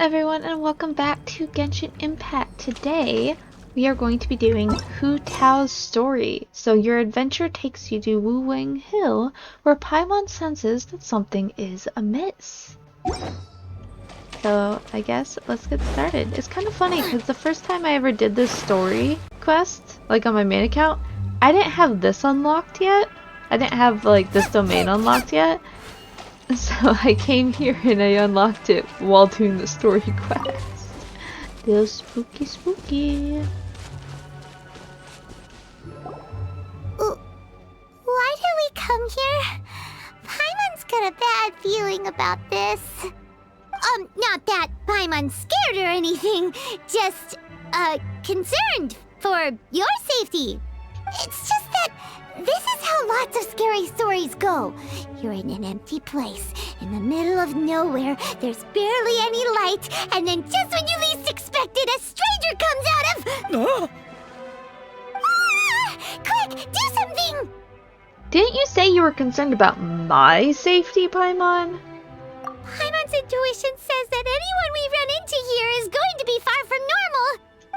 everyone, and welcome back to Genshin Impact. Today, we are going to be doing Hu Tao's story. So your adventure takes you to Wu Wang Hill, where Paimon senses that something is amiss. So I guess let's get started. It's kind of funny because the first time I ever did this story quest, like on my main account, I didn't have this unlocked yet. I didn't have like this domain unlocked yet. So I came here and I unlocked it while doing the story quest. Feels spooky. Why did we come here? Paimon's got a bad feeling about this. Not that Paimon's scared or anything, just, concerned for your safety. It's just that this is how lots of scary stories go. You're in an empty place, in the middle of nowhere, there's barely any light, and then just when you least expect it, a stranger comes out of... Quick, do something! Didn't you say you were concerned about my safety, Paimon? Paimon's intuition says that anyone we run into here is going to be far from normal.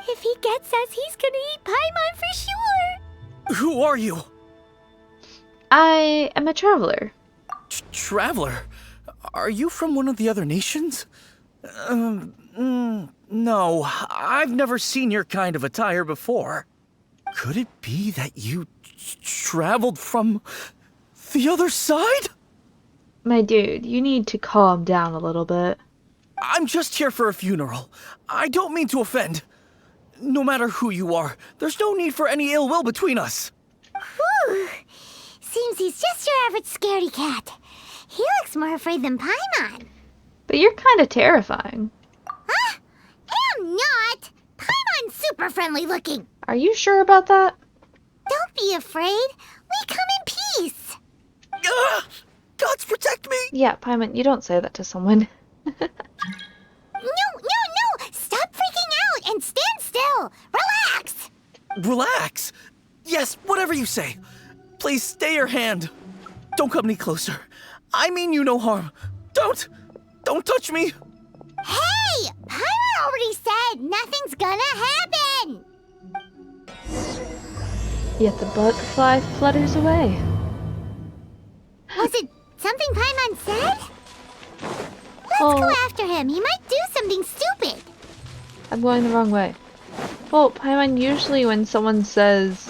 If he gets us, he's gonna eat Paimon for sure. Who are you? I am a traveler. Traveler? Are you from one of the other nations? No, I've never seen your kind of attire before. Could it be that you traveled from the other side? My dude, you need to calm down a little bit. I'm just here for a funeral. I don't mean to offend. No matter who you are, there's no need for any ill will between us. Whew. Seems he's just your average scaredy cat. He looks more afraid than Paimon. But you're kind of terrifying. Huh? I'm not! Paimon's super friendly looking. Are you sure about that? Don't be afraid. We come in peace. Gods protect me! Yeah, Paimon, you don't say that to someone. No! Stop freaking out and stand still. Relax. Relax? Yes, whatever you say. Please stay your hand. Don't come any closer. I mean you no harm. Don't touch me. Hey! Paimon already said nothing's gonna happen. Yet the butterfly flutters away. Was it something Paimon said? Let's Oh. go after him. He might do something stupid. I'm going the wrong way. Well, Paimon, usually when someone says,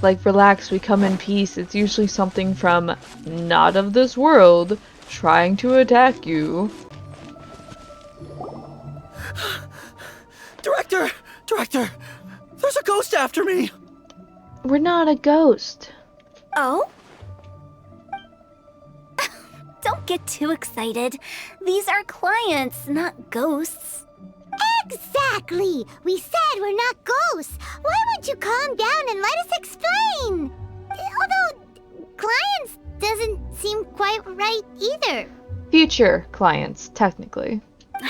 like, relax, we come in peace, it's usually something from not of this world trying to attack you. Director! There's a ghost after me! We're not a ghost. Oh? Don't get too excited. These are clients, not ghosts. Exactly! We said we're not ghosts. Why won't you calm down and let us explain? Although, clients doesn't seem quite right either. Future clients, technically.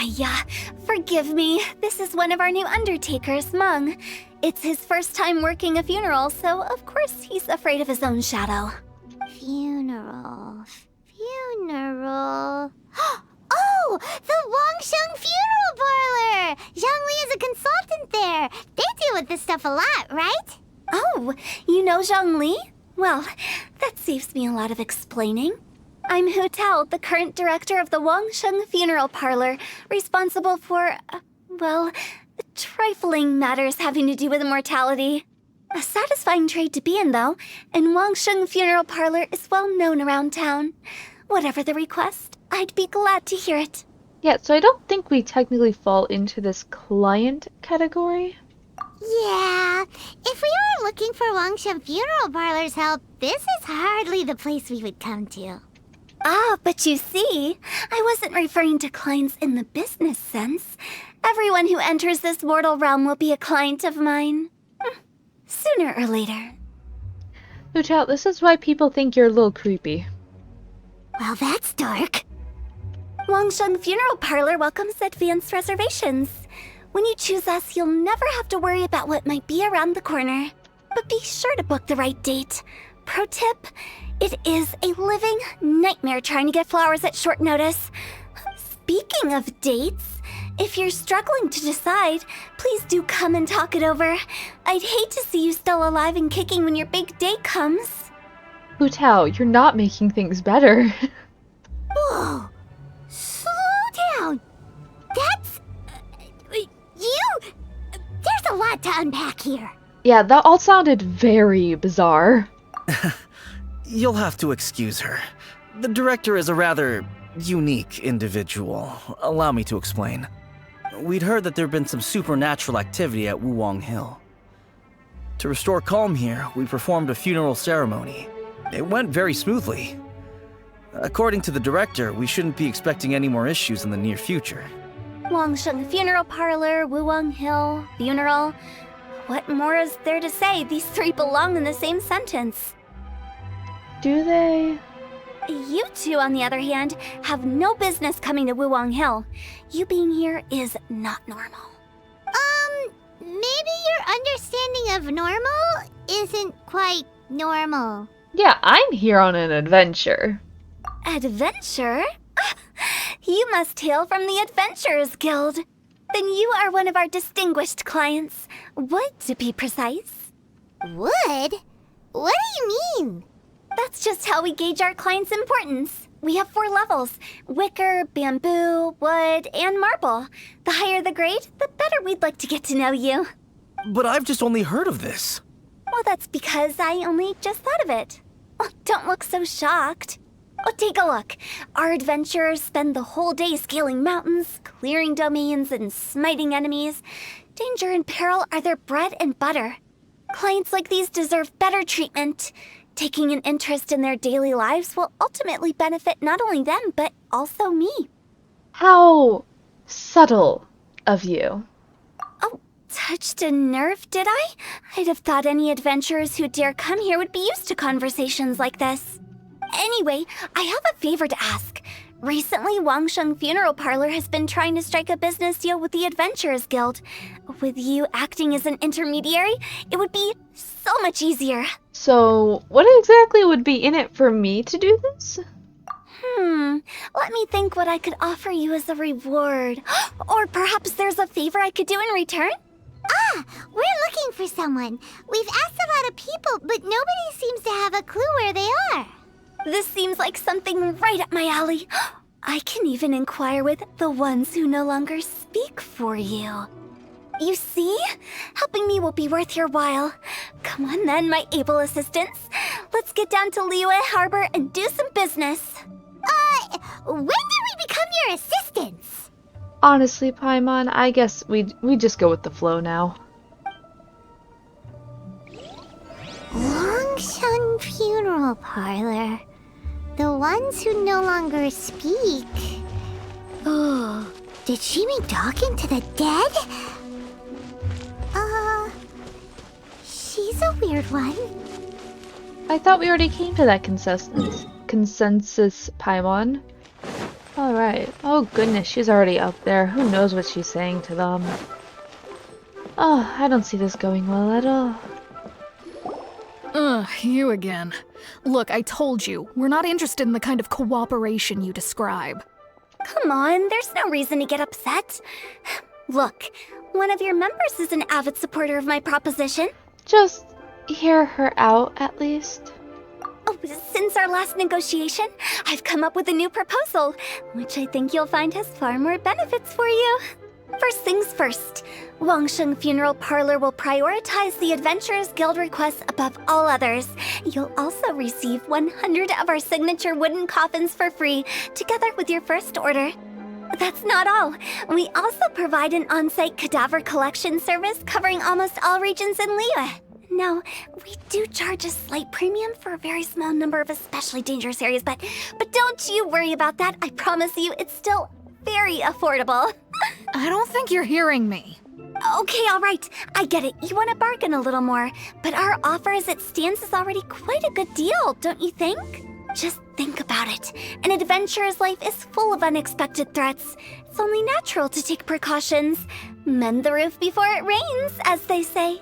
Yeah, forgive me. This is one of our new undertakers, Meng. It's his first time working a funeral, so of course he's afraid of his own shadow. Funeral. Oh! The Wangsheng Funeral Parlor! Zhongli is a consultant there. They deal with this stuff a lot, right? Oh, you know Zhongli? Well, that saves me a lot of explaining. I'm Hu Tao, the current director of the Wangsheng Funeral Parlor, responsible for, trifling matters having to do with immortality. A satisfying trade to be in, though, and Wangsheng Funeral Parlor is well known around town. Whatever the request, I'd be glad to hear it. Yeah, so I don't think we technically fall into this client category. Yeah, if we were looking for Wangsheng Funeral Parlor's help, this is hardly the place we would come to. Ah, but you see, I wasn't referring to clients in the business sense. Everyone who enters this mortal realm will be a client of mine. Sooner or later. Hu Tao, this is why people think you're a little creepy. Well, that's dark. Wangsheng Funeral Parlor welcomes advanced reservations. When you choose us, you'll never have to worry about what might be around the corner. But be sure to book the right date. Pro tip, it is a living nightmare trying to get flowers at short notice. Speaking of dates, If you're struggling to decide, please do come and talk it over. I'd hate to see you still alive and kicking when your big day comes. Hu Tao, you're not making things better. Whoa! Slow down! That's... you... There's a lot to unpack here. Yeah, that all sounded very bizarre. You'll have to excuse her. The director is a rather unique individual. Allow me to explain. We'd heard that there'd been some supernatural activity at Wuwang Hill. To restore calm here, we performed a funeral ceremony. It went very smoothly. According to the director, we shouldn't be expecting any more issues in the near future. Wangsheng Funeral Parlor, Wuwang Hill, funeral. What more is there to say? These three belong in the same sentence. Do they? You two, on the other hand, have no business coming to Wuwang Hill. You being here is not normal. Maybe your understanding of normal isn't quite normal. Yeah, I'm here on an adventure. Adventure? You must hail from the Adventurers Guild. Then you are one of our distinguished clients. Wood, to be precise. Wood? What do you mean? That's just how we gauge our clients' importance. We have 4 levels: wicker, bamboo, wood, and marble. The higher the grade, the better we'd like to get to know you. But I've just only heard of this. Well, that's because I only just thought of it. Oh, don't look so shocked. Oh, take a look. Our adventurers spend the whole day scaling mountains, clearing domains, and smiting enemies. Danger and peril are their bread and butter. Clients like these deserve better treatment. Taking an interest in their daily lives will ultimately benefit not only them, but also me. How subtle of you. Oh, touched a nerve, did I? I'd have thought any adventurers who dare come here would be used to conversations like this. Anyway, I have a favor to ask. Recently, Wangsheng Funeral Parlor has been trying to strike a business deal with the Adventurers Guild. With you acting as an intermediary, it would be so much easier. So, what exactly would be in it for me to do this? Let me think what I could offer you as a reward. Or perhaps there's a favor I could do in return? We're looking for someone. We've asked a lot of people, but nobody seems to have a clue where they are. This seems like something right up my alley. I can even inquire with the ones who no longer speak for you. You see? Helping me will be worth your while. Come on then, my able assistants. Let's get down to Liyue Harbor and do some business. When did we become your assistants? Honestly, Paimon, I guess we just go with the flow now. Wangsheng Funeral Parlor. The ones who no longer speak. Oh, did she mean talking to the dead? She's a weird one. I thought we already came to that consensus, Paimon. Alright. Oh goodness, she's already up there. Who knows what she's saying to them. Oh, I don't see this going well at all. Ugh, you again. Look, I told you, we're not interested in the kind of cooperation you describe. Come on, there's no reason to get upset. Look, one of your members is an avid supporter of my proposition. Just hear her out, at least. Oh, since our last negotiation, I've come up with a new proposal, which I think you'll find has far more benefits for you. First things first, Wangsheng Funeral Parlor will prioritize the Adventurers Guild requests above all others. You'll also receive 100 of our signature wooden coffins for free, together with your first order. That's not all. We also provide an on-site cadaver collection service covering almost all regions in Liyue. Now, we do charge a slight premium for a very small number of especially dangerous areas, but don't you worry about that. I promise you, it's still very affordable. I don't think you're hearing me. Okay, all right. I get it. You want to bargain a little more, but our offer as it stands is already quite a good deal, don't you think? Just think about it. An adventurer's life is full of unexpected threats. It's only natural to take precautions. Mend the roof before it rains, as they say.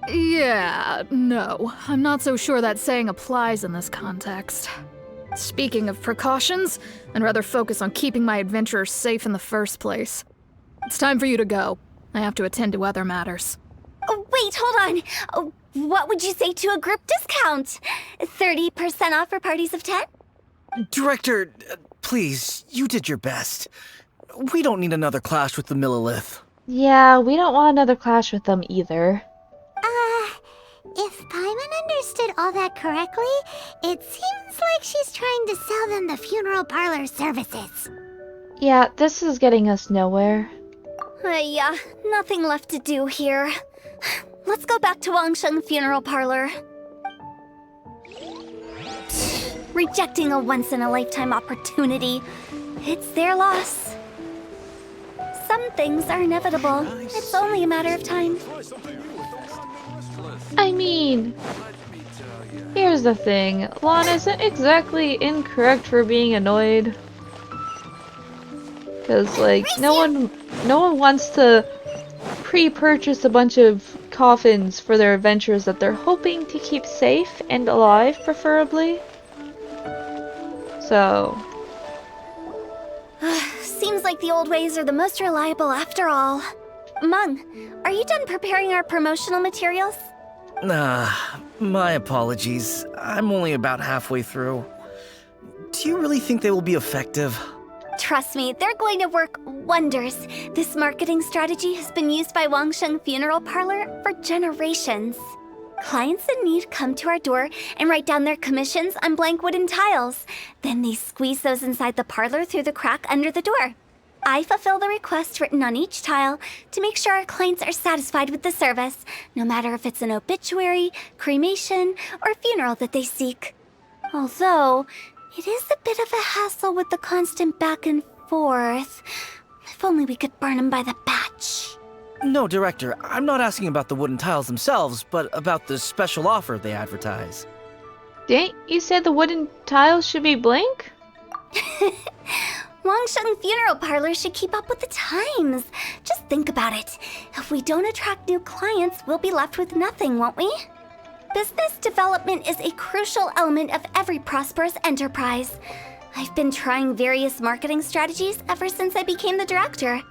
Yeah, no. I'm not so sure that saying applies in this context. Speaking of precautions, I'd rather focus on keeping my adventurers safe in the first place. It's time for you to go. I have to attend to other matters. Oh, wait, hold on. Oh, what would you say to a group discount? 30% off for parties of 10? Director, please, you did your best. We don't need another clash with the Millilith. Yeah, we don't want another clash with them either. If Paimon understood all that correctly, it seems like she's trying to sell them the funeral parlor services. Yeah, this is getting us nowhere. Yeah, nothing left to do here. Let's go back to Wangsheng Funeral Parlor. Rejecting a once-in-a-lifetime opportunity. It's their loss. Some things are inevitable. It's only a matter of time. I mean, here's the thing. Lon isn't exactly incorrect for being annoyed. Because, like, no one wants to pre-purchase a bunch of coffins for their adventures that they're hoping to keep safe and alive, preferably. So... Seems like the old ways are the most reliable after all. Meng, are you done preparing our promotional materials? My apologies. I'm only about halfway through. Do you really think they will be effective? Trust me, they're going to work wonders. This marketing strategy has been used by Wangsheng Funeral Parlor for generations. Clients in need come to our door and write down their commissions on blank wooden tiles. Then they squeeze those inside the parlor through the crack under the door. I fulfill the requests written on each tile to make sure our clients are satisfied with the service, no matter if it's an obituary, cremation, or funeral that they seek. Although, it is a bit of a hassle with the constant back and forth. If only we could burn them by the batch. No, Director, I'm not asking about the wooden tiles themselves, but about the special offer they advertise. Didn't you say the wooden tiles should be blank? Wangsheng Funeral Parlor should keep up with the times. Just think about it. If we don't attract new clients, we'll be left with nothing, won't we? Business development is a crucial element of every prosperous enterprise. I've been trying various marketing strategies ever since I became the director.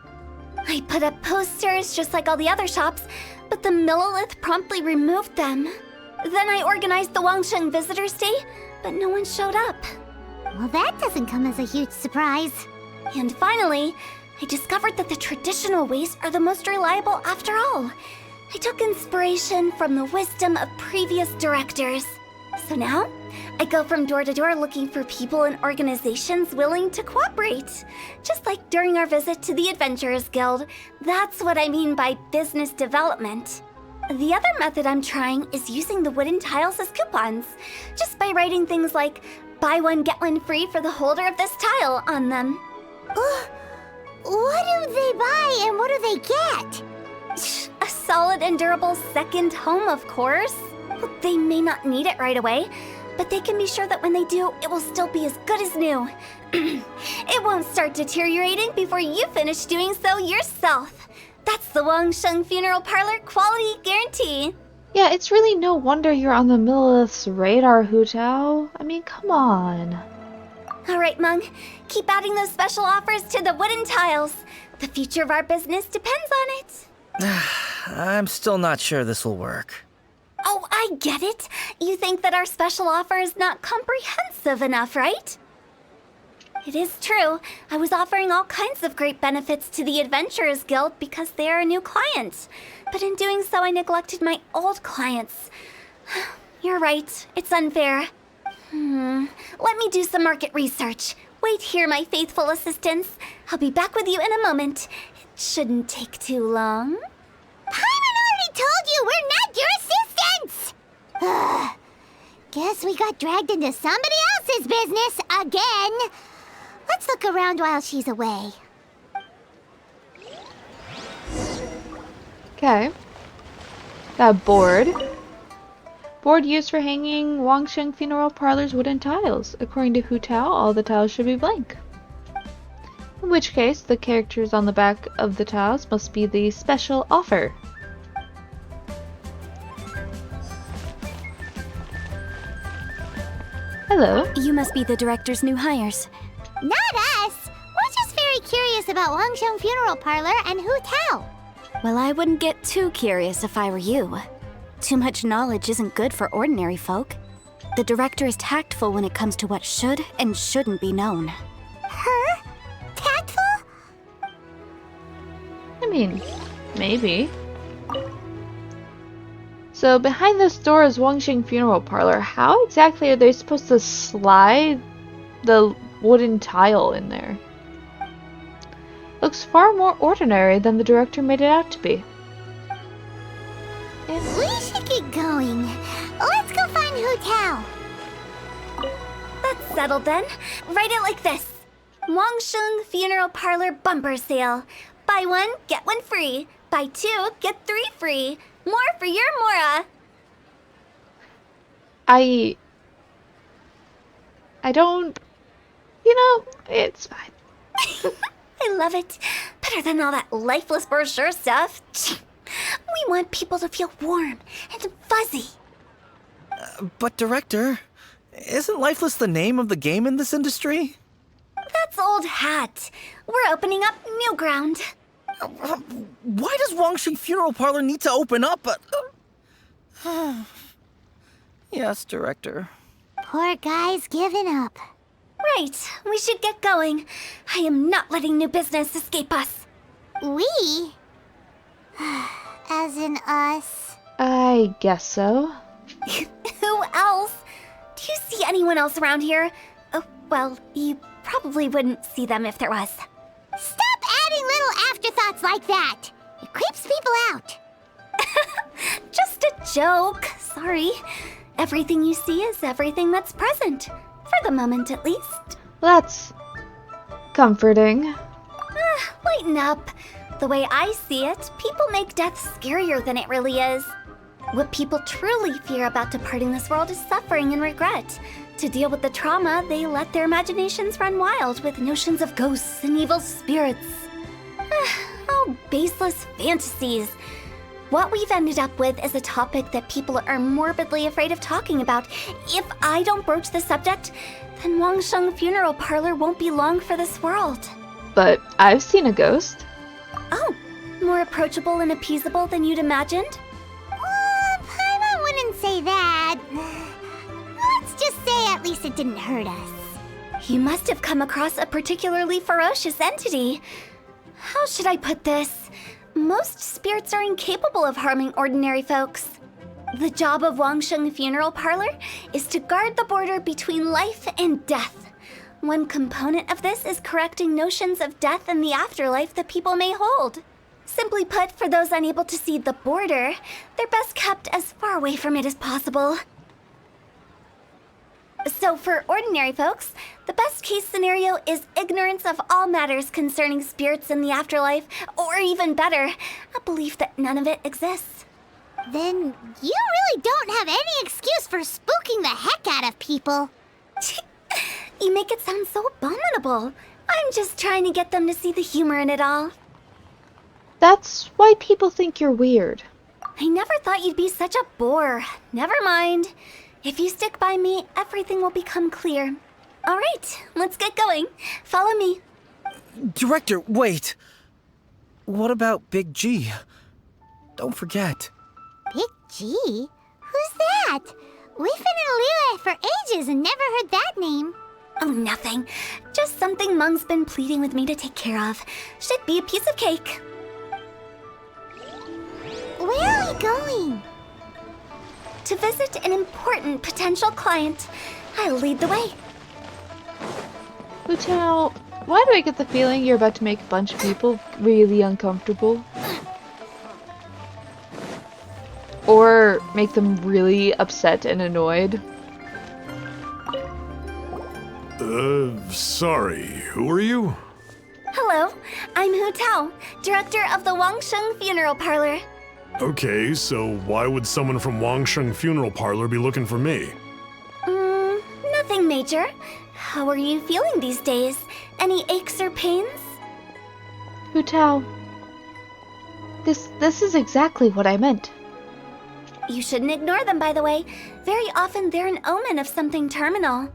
I put up posters just like all the other shops, but the Millilith promptly removed them. Then I organized the Wangsheng Visitors Day, but no one showed up. Well, that doesn't come as a huge surprise. And finally, I discovered that the traditional ways are the most reliable after all. I took inspiration from the wisdom of previous directors. So now, I go from door to door looking for people and organizations willing to cooperate. Just like during our visit to the Adventurers Guild. That's what I mean by business development. The other method I'm trying is using the wooden tiles as coupons. Just by writing things like, buy one, get one free for the holder of this tile on them. What do they buy and what do they get? A solid and durable second home, of course. They may not need it right away, but they can be sure that when they do, it will still be as good as new. It won't start deteriorating before you finish doing so yourself. That's the Wangsheng Funeral Parlor quality guarantee. Yeah, it's really no wonder you're on the Millilith's radar, Hu Tao. I mean, come on. All right, Meng. Keep adding those special offers to the wooden tiles. The future of our business depends on it. I'm still not sure this will work. Oh, I get it. You think that our special offer is not comprehensive enough, right? It is true. I was offering all kinds of great benefits to the Adventurers Guild because they are a new client. But in doing so, I neglected my old clients. You're right. It's unfair. Let me do some market research. Wait here, my faithful assistants. I'll be back with you in a moment. It shouldn't take too long. Paimon already told you we're not your assistants! Guess we got dragged into somebody else's business again. Let's look around while she's away. Okay. Got a board. Board used for hanging Wangsheng Funeral Parlor's wooden tiles. According to Hu Tao, all the tiles should be blank. In which case, the characters on the back of the tiles must be the special offer. Hello. You must be the director's new hires. Not us! We're just very curious curious about Wangsheng Funeral Parlor and Hu Tao. Well, I wouldn't get too curious if I were you. Too much knowledge isn't good for ordinary folk. The director is tactful when it comes to what should and shouldn't be known. Her? Tactful? I mean, maybe. So behind this door is Wangsheng Funeral Parlor. How exactly are they supposed to slide the wooden tile in there? Looks far more ordinary than the director made it out to be. We should get going. Let's go find Hu Tao. That's settled then. Write it like this. Wangsheng Funeral Parlor Bumper Sale. Buy one, get one free. Buy two, get three free. More for your Mora. I don't... You know, it's fine. I love it. Better than all that lifeless brochure stuff. We want people to feel warm and fuzzy. But Director, isn't Lifeless the name of the game in this industry? That's old hat. We're opening up new ground. Why does Wangsheng Funeral Parlor need to open up? Yes, Director. Poor guy's given up. Right, we should get going. I am not letting new business escape us. We? As in us. I guess so. Who else? Do you see anyone else around here? Oh, well, you probably wouldn't see them if there was. Stop adding little afterthoughts like that. It creeps people out. Just a joke. Sorry. Everything you see is everything that's present. For the moment, at least. That's comforting. Lighten up. The way I see it, people make death scarier than it really is. What people truly fear about departing this world is suffering and regret. To deal with the trauma, they let their imaginations run wild with notions of ghosts and evil spirits. Oh, baseless fantasies. What we've ended up with is a topic that people are morbidly afraid of talking about. If I don't broach the subject, then Wangsheng Funeral Parlor won't be long for this world. But I've seen a ghost. Oh, more approachable and appeasable than you'd imagined? Paimon wouldn't say that. Let's just say at least it didn't hurt us. You must have come across a particularly ferocious entity. How should I put this? Most spirits are incapable of harming ordinary folks. The job of Wangsheng Funeral Parlor is to guard the border between life and death. One component of this is correcting notions of death and the afterlife that people may hold. Simply put, for those unable to see the border, they're best kept as far away from it as possible. So for ordinary folks, the best case scenario is ignorance of all matters concerning spirits in the afterlife, or even better, a belief that none of it exists. Then you really don't have any excuse for spooking the heck out of people. You make it sound so abominable. I'm just trying to get them to see the humor in it all. That's why people think you're weird. I never thought you'd be such a bore. Never mind. If you stick by me, everything will become clear. All right, let's get going. Follow me. Director, wait. What about Big G? Don't forget. Big G? Who's that? We've been in Liyue for ages and never heard that name. Oh, nothing. Just something Meng's been pleading with me to take care of. Should be a piece of cake. Where are we going? To visit an important potential client. I'll lead the way. Hu Tao, why do I get the feeling you're about to make a bunch of people really uncomfortable? Or make them really upset and annoyed? Sorry, who are you? Hello, I'm Hu Tao, director of the Wangsheng Funeral Parlor. Okay, so why would someone from Wangsheng Funeral Parlor be looking for me? Nothing major. How are you feeling these days? Any aches or pains? Hu Tao, this is exactly what I meant. You shouldn't ignore them, by the way. Very often they're an omen of something terminal.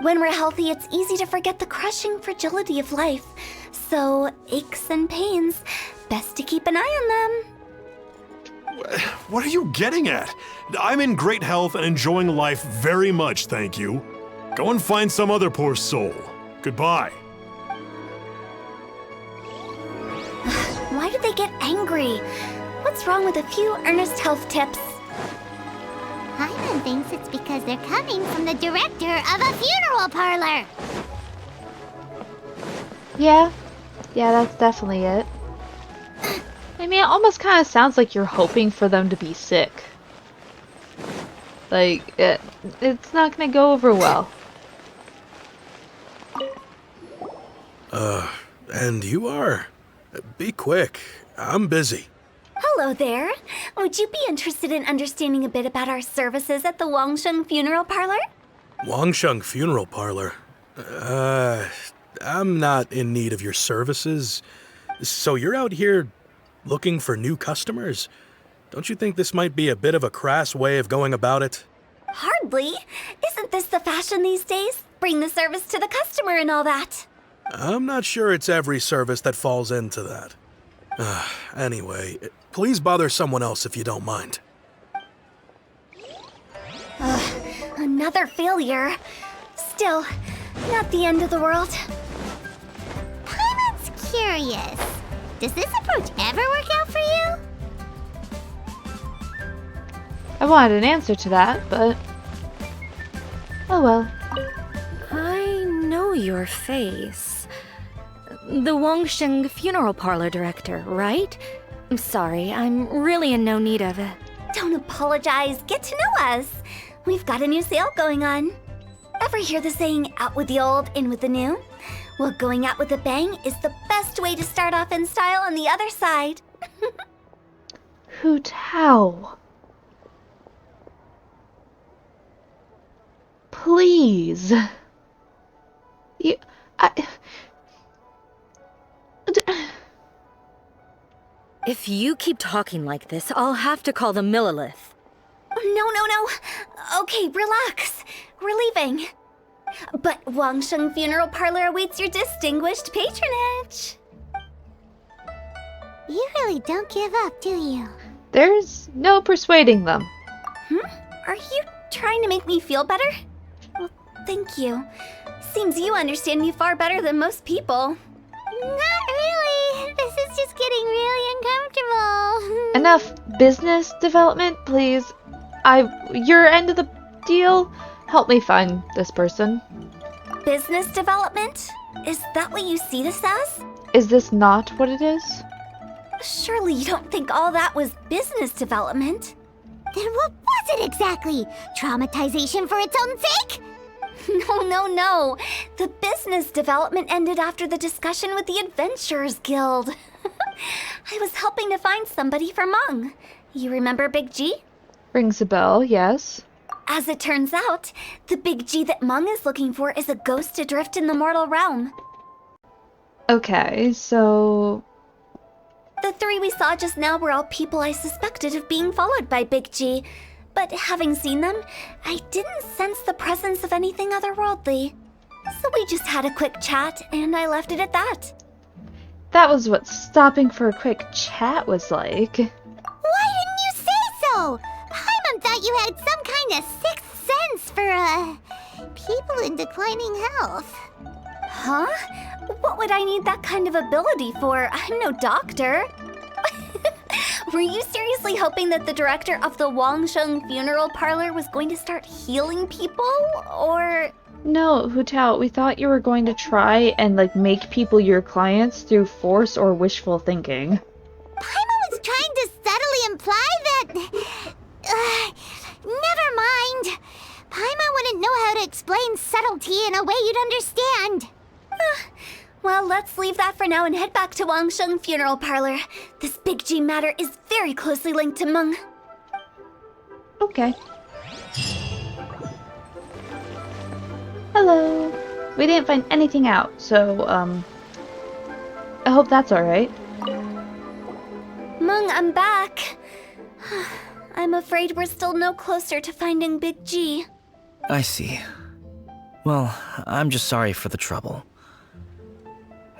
When we're healthy, it's easy to forget the crushing fragility of life. So, aches and pains, best to keep an eye on them. What are you getting at? I'm in great health and enjoying life very much, thank you. Go and find some other poor soul. Goodbye. Why do they get angry? What's wrong with a few earnest health tips? Paimon thinks it's because they're coming from the director of a funeral parlor. Yeah, that's definitely it. I mean, it almost kind of sounds like you're hoping for them to be sick. Like, it's not gonna go over well. And you are? Be quick. I'm busy. Hello there. Would you be interested in understanding a bit about our services at the Wangsheng Funeral Parlor? Wangsheng Funeral Parlor? I'm not in need of your services. So you're out here looking for new customers? Don't you think this might be a bit of a crass way of going about it? Hardly. Isn't this the fashion these days? Bring the service to the customer and all that. I'm not sure it's every service that falls into that. Anyway, please bother someone else if you don't mind. Another failure. Still, not the end of the world. Paimon's curious. Does this approach ever work out for you? I wanted an answer to that, but... oh well. I know your face. The Wangsheng Funeral Parlor director, right? I'm sorry, I'm really in no need of it. Don't apologize. Get to know us. We've got a new sale going on. Ever hear the saying, out with the old, in with the new? Well, going out with a bang is the best way to start off in style on the other side. Hu Tao. Please. If you keep talking like this, I'll have to call the Millilith. No. Okay, relax. We're leaving. But Wangsheng Funeral Parlor awaits your distinguished patronage. You really don't give up, do you? There's no persuading them. Are you trying to make me feel better? Well, thank you. Seems you understand me far better than most people. Not really. This is just getting really uncomfortable. Enough business development, please. Your end of the deal? Help me find this person. Business development? Is that what you see this as? Is this not what it is? Surely you don't think all that was business development? Then what was it exactly? Traumatization for its own sake? No. The business development ended after the discussion with the Adventurers Guild. I was helping to find somebody for Meng. You remember Big G? Rings a bell, yes. As it turns out, the Big G that Meng is looking for is a ghost adrift in the mortal realm. Okay, so... The three we saw just now were all people I suspected of being followed by Big G. But having seen them, I didn't sense the presence of anything otherworldly. So we just had a quick chat, and I left it at that. That was what stopping for a quick chat was like. Why didn't you say so? Paimon thought you had some kind of sixth sense for, people in declining health. Huh? What would I need that kind of ability for? I'm no doctor. Were you seriously hoping that the director of the Wangsheng Funeral Parlor was going to start healing people? Or... No, Hu Tao, we thought you were going to try and, make people your clients through force or wishful thinking. Paimon was trying to subtly imply that... never mind. Paimon wouldn't know how to explain subtlety in a way you'd understand. Well, let's leave that for now and head back to Wangsheng Funeral Parlor. This Big G matter is very closely linked to Meng. Okay. Hello. We didn't find anything out, so, I hope that's alright. Meng, I'm back. I'm afraid we're still no closer to finding Big G. I see. Well, I'm just sorry for the trouble.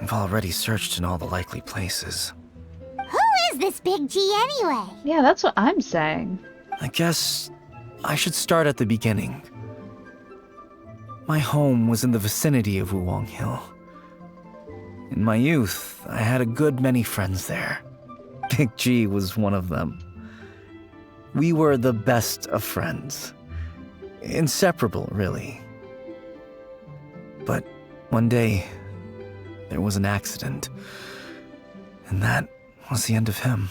I've already searched in all the likely places. Who is this Big G anyway? Yeah, that's what I'm saying. I guess I should start at the beginning. My home was in the vicinity of Wuwang Hill. In my youth, I had a good many friends there. Big G was one of them. We were the best of friends. Inseparable, really. But one day, there was an accident. And that was the end of him.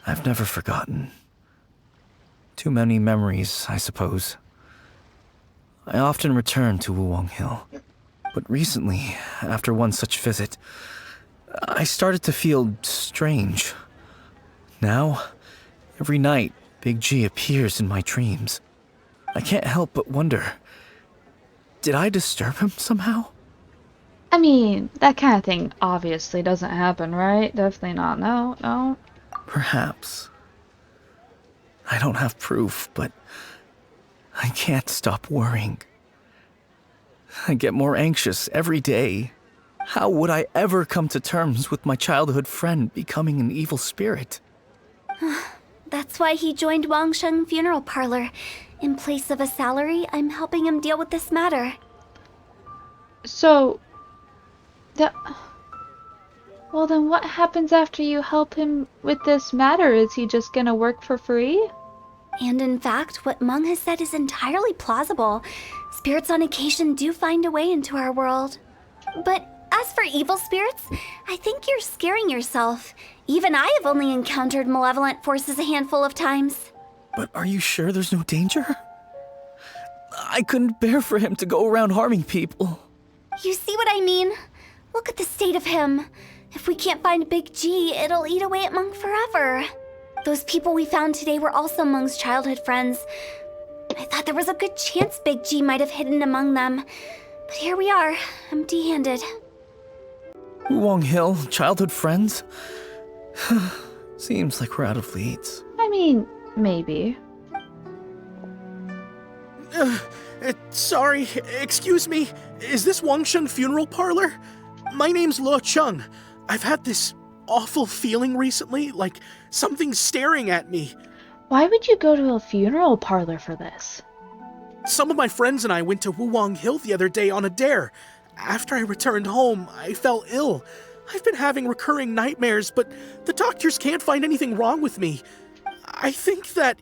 I've never forgotten. Too many memories, I suppose. I often return to Wuwang Hill. But recently, after one such visit, I started to feel strange. Now, every night, Big G appears in my dreams. I can't help but wonder, did I disturb him somehow? I mean, that kind of thing obviously doesn't happen, right? Definitely not. No. Perhaps. I don't have proof, but I can't stop worrying. I get more anxious every day. How would I ever come to terms with my childhood friend becoming an evil spirit? That's why he joined Wangsheng Funeral Parlor. In place of a salary, I'm helping him deal with this matter. So, well then what happens after you help him with this matter? Is he just gonna work for free? And in fact, what Meng has said is entirely plausible. Spirits on occasion do find a way into our world. But as for evil spirits, I think you're scaring yourself. Even I have only encountered malevolent forces a handful of times. But are you sure there's no danger? I couldn't bear for him to go around harming people. You see what I mean? Look at the state of him. If we can't find Big G, it'll eat away at Meng forever. Those people we found today were also Meng's childhood friends. I thought there was a good chance Big G might have hidden among them. But here we are, empty-handed. Wuwang Hill, childhood friends? Seems like we're out of leads. I mean, maybe. Sorry, excuse me. Is this Wangsheng Funeral Parlor? My name's Luo Chung. I've had this awful feeling recently, like something's staring at me. Why would you go to a funeral parlor for this? Some of my friends and I went to Wuwang Hill the other day on a dare. After I returned home, I fell ill. I've been having recurring nightmares, but the doctors can't find anything wrong with me. I think that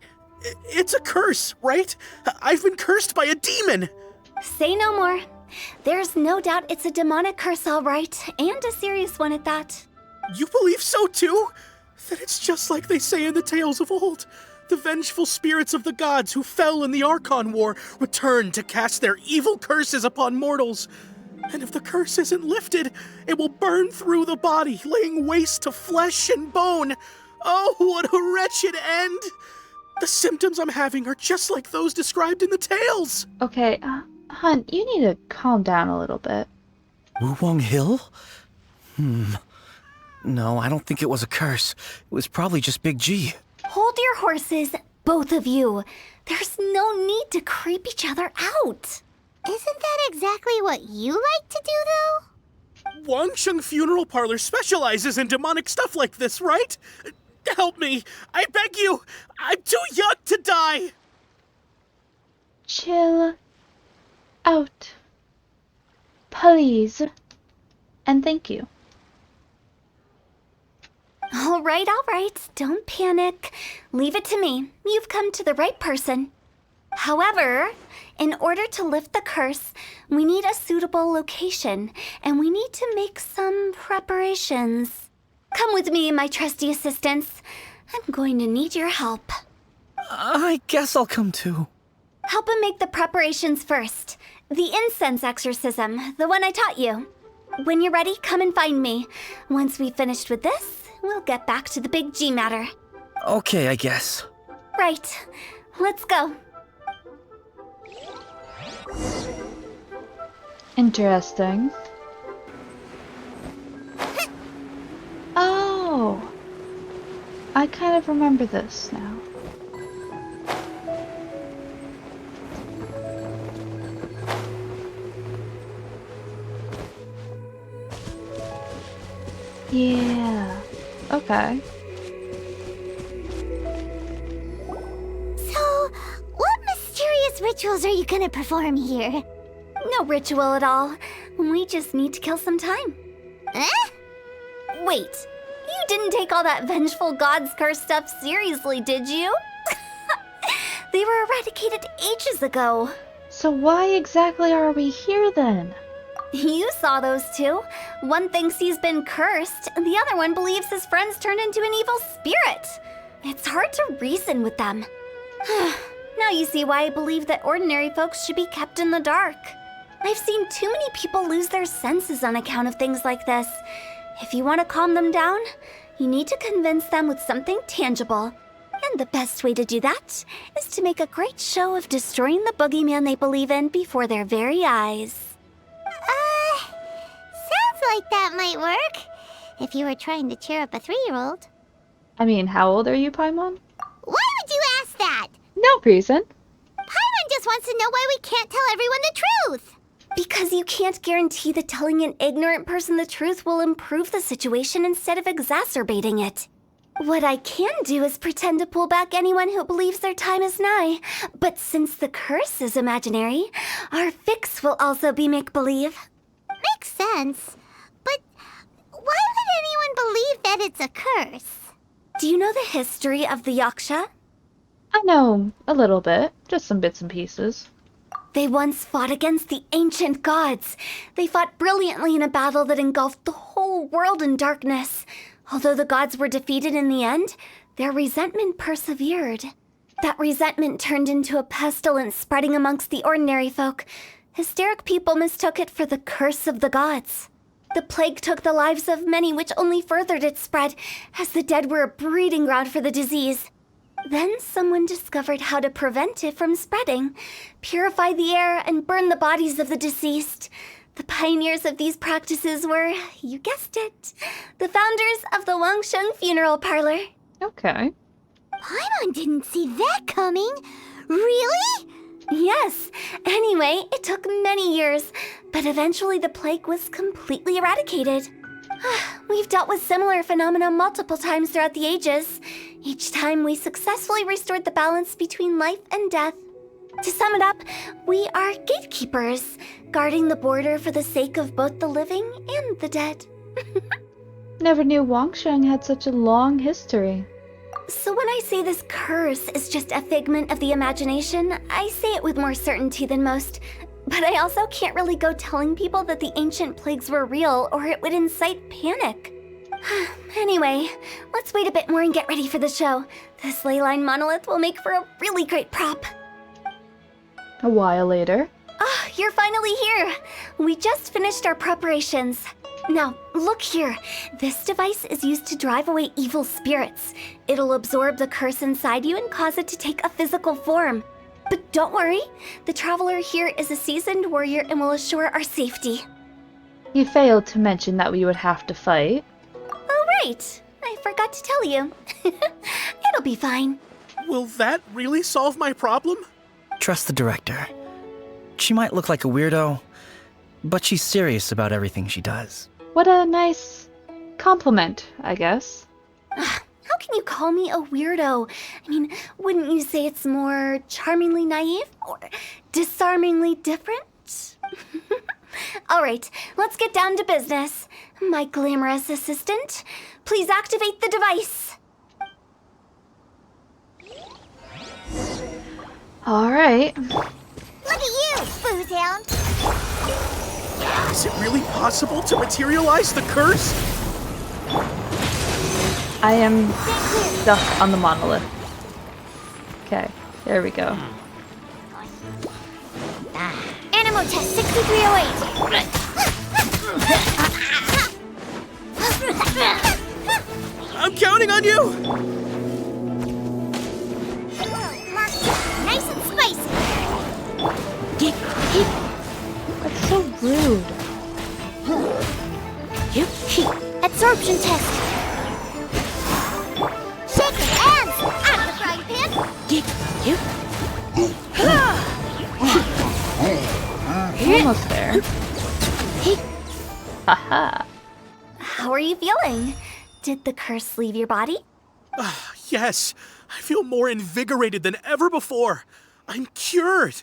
it's a curse, right? I've been cursed by a demon. Say no more. There's no doubt it's a demonic curse, all right, and a serious one at that. You believe so too? That it's just like they say in the tales of old. The vengeful spirits of the gods who fell in the Archon War return to cast their evil curses upon mortals. And if the curse isn't lifted, it will burn through the body, laying waste to flesh and bone. Oh, what a wretched end! The symptoms I'm having are just like those described in the tales. Okay, Hun, you need to calm down a little bit. Wuwang Hill? No, I don't think it was a curse. It was probably just Big G. Hold your horses, both of you. There's no need to creep each other out. Isn't that exactly what you like to do, though? Wangsheng Funeral Parlor specializes in demonic stuff like this, right? Help me! I beg you! I'm too young to die! Chill out. Please. And thank you. All right. Don't panic. Leave it to me. You've come to the right person. However, in order to lift the curse, we need a suitable location, and we need to make some preparations. Come with me, my trusty assistants. I'm going to need your help. I guess I'll come too. Help him make the preparations first. The incense exorcism, the one I taught you. When you're ready, come and find me. Once we've finished with this, we'll get back to the Big G matter. Okay, I guess. Right. Let's go. Interesting. Oh! I kind of remember this now. Yeah. Okay. So, what mysterious rituals are you gonna perform here? No ritual at all. We just need to kill some time. Eh? Wait, you didn't take all that vengeful God's curse stuff seriously, did you? They were eradicated ages ago. So why exactly are we here then? You saw those two. One thinks he's been cursed, and the other one believes his friends turned into an evil spirit. It's hard to reason with them. Now you see why I believe that ordinary folks should be kept in the dark. I've seen too many people lose their senses on account of things like this. If you want to calm them down, you need to convince them with something tangible. And the best way to do that is to make a great show of destroying the boogeyman they believe in before their very eyes. Sounds like that might work. If you were trying to cheer up a 3-year-old. I mean, how old are you, Paimon? Why would you ask that? No reason. Paimon just wants to know why we can't tell everyone the truth. Because you can't guarantee that telling an ignorant person the truth will improve the situation instead of exacerbating it. What I can do is pretend to pull back anyone who believes their time is nigh. But since the curse is imaginary, our fix will also be make-believe. Makes sense. But why would anyone believe that it's a curse? Do you know the history of the Yaksha? I know a little bit, just some bits and pieces. They once fought against the ancient gods. They fought brilliantly in a battle that engulfed the whole world in darkness. Although the gods were defeated in the end, their resentment persevered. That resentment turned into a pestilence spreading amongst the ordinary folk. Hysteric people mistook it for the curse of the gods. The plague took the lives of many, which only furthered its spread, as the dead were a breeding ground for the disease. Then someone discovered how to prevent it from spreading, purify the air, and burn the bodies of the deceased. The pioneers of these practices were, you guessed it, the founders of the Wangsheng Funeral Parlor. Okay. Paimon didn't see that coming. Really? Yes. Anyway, it took many years, but eventually the plague was completely eradicated. We've dealt with similar phenomena multiple times throughout the ages. Each time we successfully restored the balance between life and death. To sum it up, we are gatekeepers, guarding the border for the sake of both the living and the dead. Never knew Wangsheng had such a long history. So when I say this curse is just a figment of the imagination, I say it with more certainty than most. But I also can't really go telling people that the ancient plagues were real, or it would incite panic. Anyway, let's wait a bit more and get ready for the show. This leyline monolith will make for a really great prop. A while later. Ah, you're finally here! We just finished our preparations. Now, look here. This device is used to drive away evil spirits. It'll absorb the curse inside you and cause it to take a physical form. But don't worry, the traveler here is a seasoned warrior and will assure our safety. You failed to mention that we would have to fight. Oh, right. I forgot to tell you. It'll be fine. Will that really solve my problem? Trust the director. She might look like a weirdo, but she's serious about everything she does. What a nice compliment, I guess. How can you call me a weirdo? I mean, wouldn't you say it's more charmingly naive or disarmingly different? All right, let's get down to business. My glamorous assistant, please activate the device. All right. Look at you, Foozhound. Is it really possible to materialize the curse? I am stuck on the monolith. Okay, there we go. Animal test 6308. I'm counting on you! Nice and spicy. That's so rude. Absorption test. Shake your hands out of the frying pan. Almost there. Haha. How are you feeling? Did the curse leave your body? Yes, I feel more invigorated than ever before. I'm cured.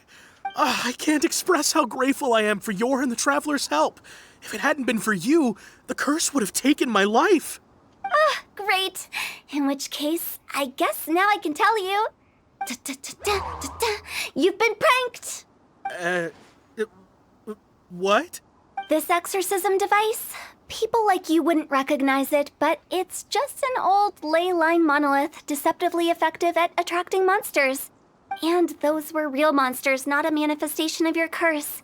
I can't express how grateful I am for your and the Traveler's help. If it hadn't been for you, the curse would have taken my life. Great. In which case, I guess now I can tell you. You've been pranked! What? This exorcism device? People like you wouldn't recognize it, but it's just an old ley line monolith deceptively effective at attracting monsters. And those were real monsters, not a manifestation of your curse.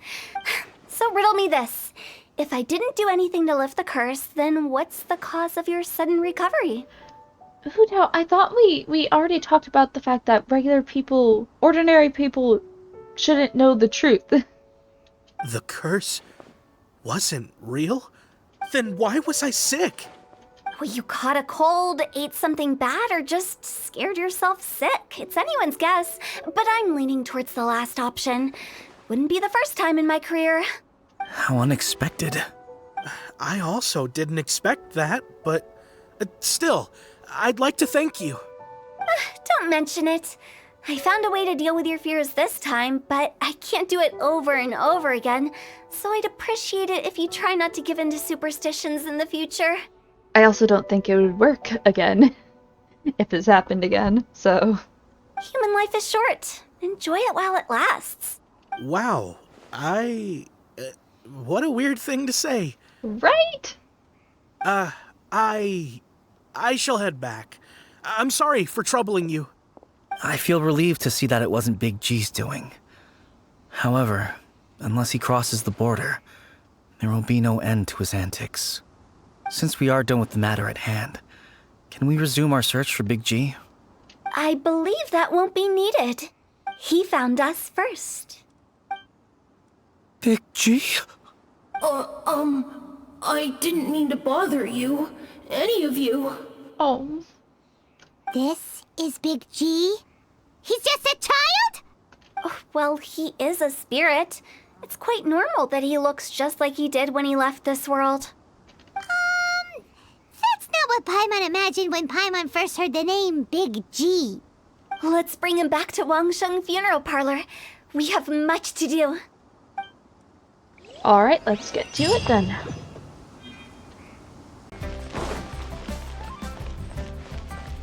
So riddle me this. If I didn't do anything to lift the curse, then what's the cause of your sudden recovery? Hu Tao, I thought we already talked about the fact that regular people, ordinary people, shouldn't know the truth. The curse wasn't real? Then why was I sick? Well, you caught a cold, ate something bad, or just scared yourself sick. It's anyone's guess, but I'm leaning towards the last option. Wouldn't be the first time in my career. How unexpected. I also didn't expect that, but still, I'd like to thank you. Don't mention it. I found a way to deal with your fears this time, but I can't do it over and over again, so I'd appreciate it if you try not to give in to superstitions in the future. I also don't think it would work again if this happened again, so... Human life is short. Enjoy it while it lasts. Wow, what a weird thing to say. Right? I shall head back. I'm sorry for troubling you. I feel relieved to see that it wasn't Big G's doing. However, unless he crosses the border, there will be no end to his antics. Since we are done with the matter at hand, can we resume our search for Big G? I believe that won't be needed. He found us first. Big G? I didn't mean to bother you. Any of you. Oh. This is Big G? He's just a child? Oh, well, he is a spirit. It's quite normal that he looks just like he did when he left this world. That's not what Paimon imagined when Paimon first heard the name Big G. Let's bring him back to Wangsheng Funeral Parlor. We have much to do. Alright, let's get to it then.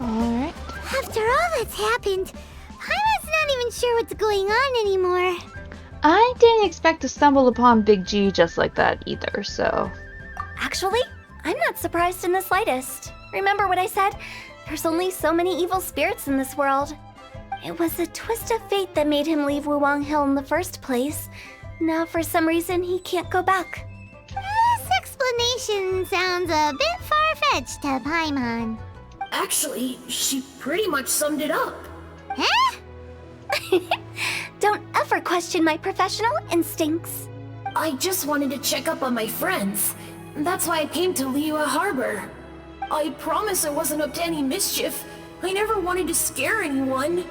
Alright. After all that's happened, Paimon's not even sure what's going on anymore. I didn't expect to stumble upon Big G just like that either, so... Actually, I'm not surprised in the slightest. Remember what I said? There's only so many evil spirits in this world. It was a twist of fate that made him leave Wuwang Hill in the first place. Now, for some reason, he can't go back. This explanation sounds a bit far-fetched to Paimon. Actually, she pretty much summed it up. Huh? Don't ever question my professional instincts. I just wanted to check up on my friends. That's why I came to Liyue Harbor. I promise I wasn't up to any mischief. I never wanted to scare anyone.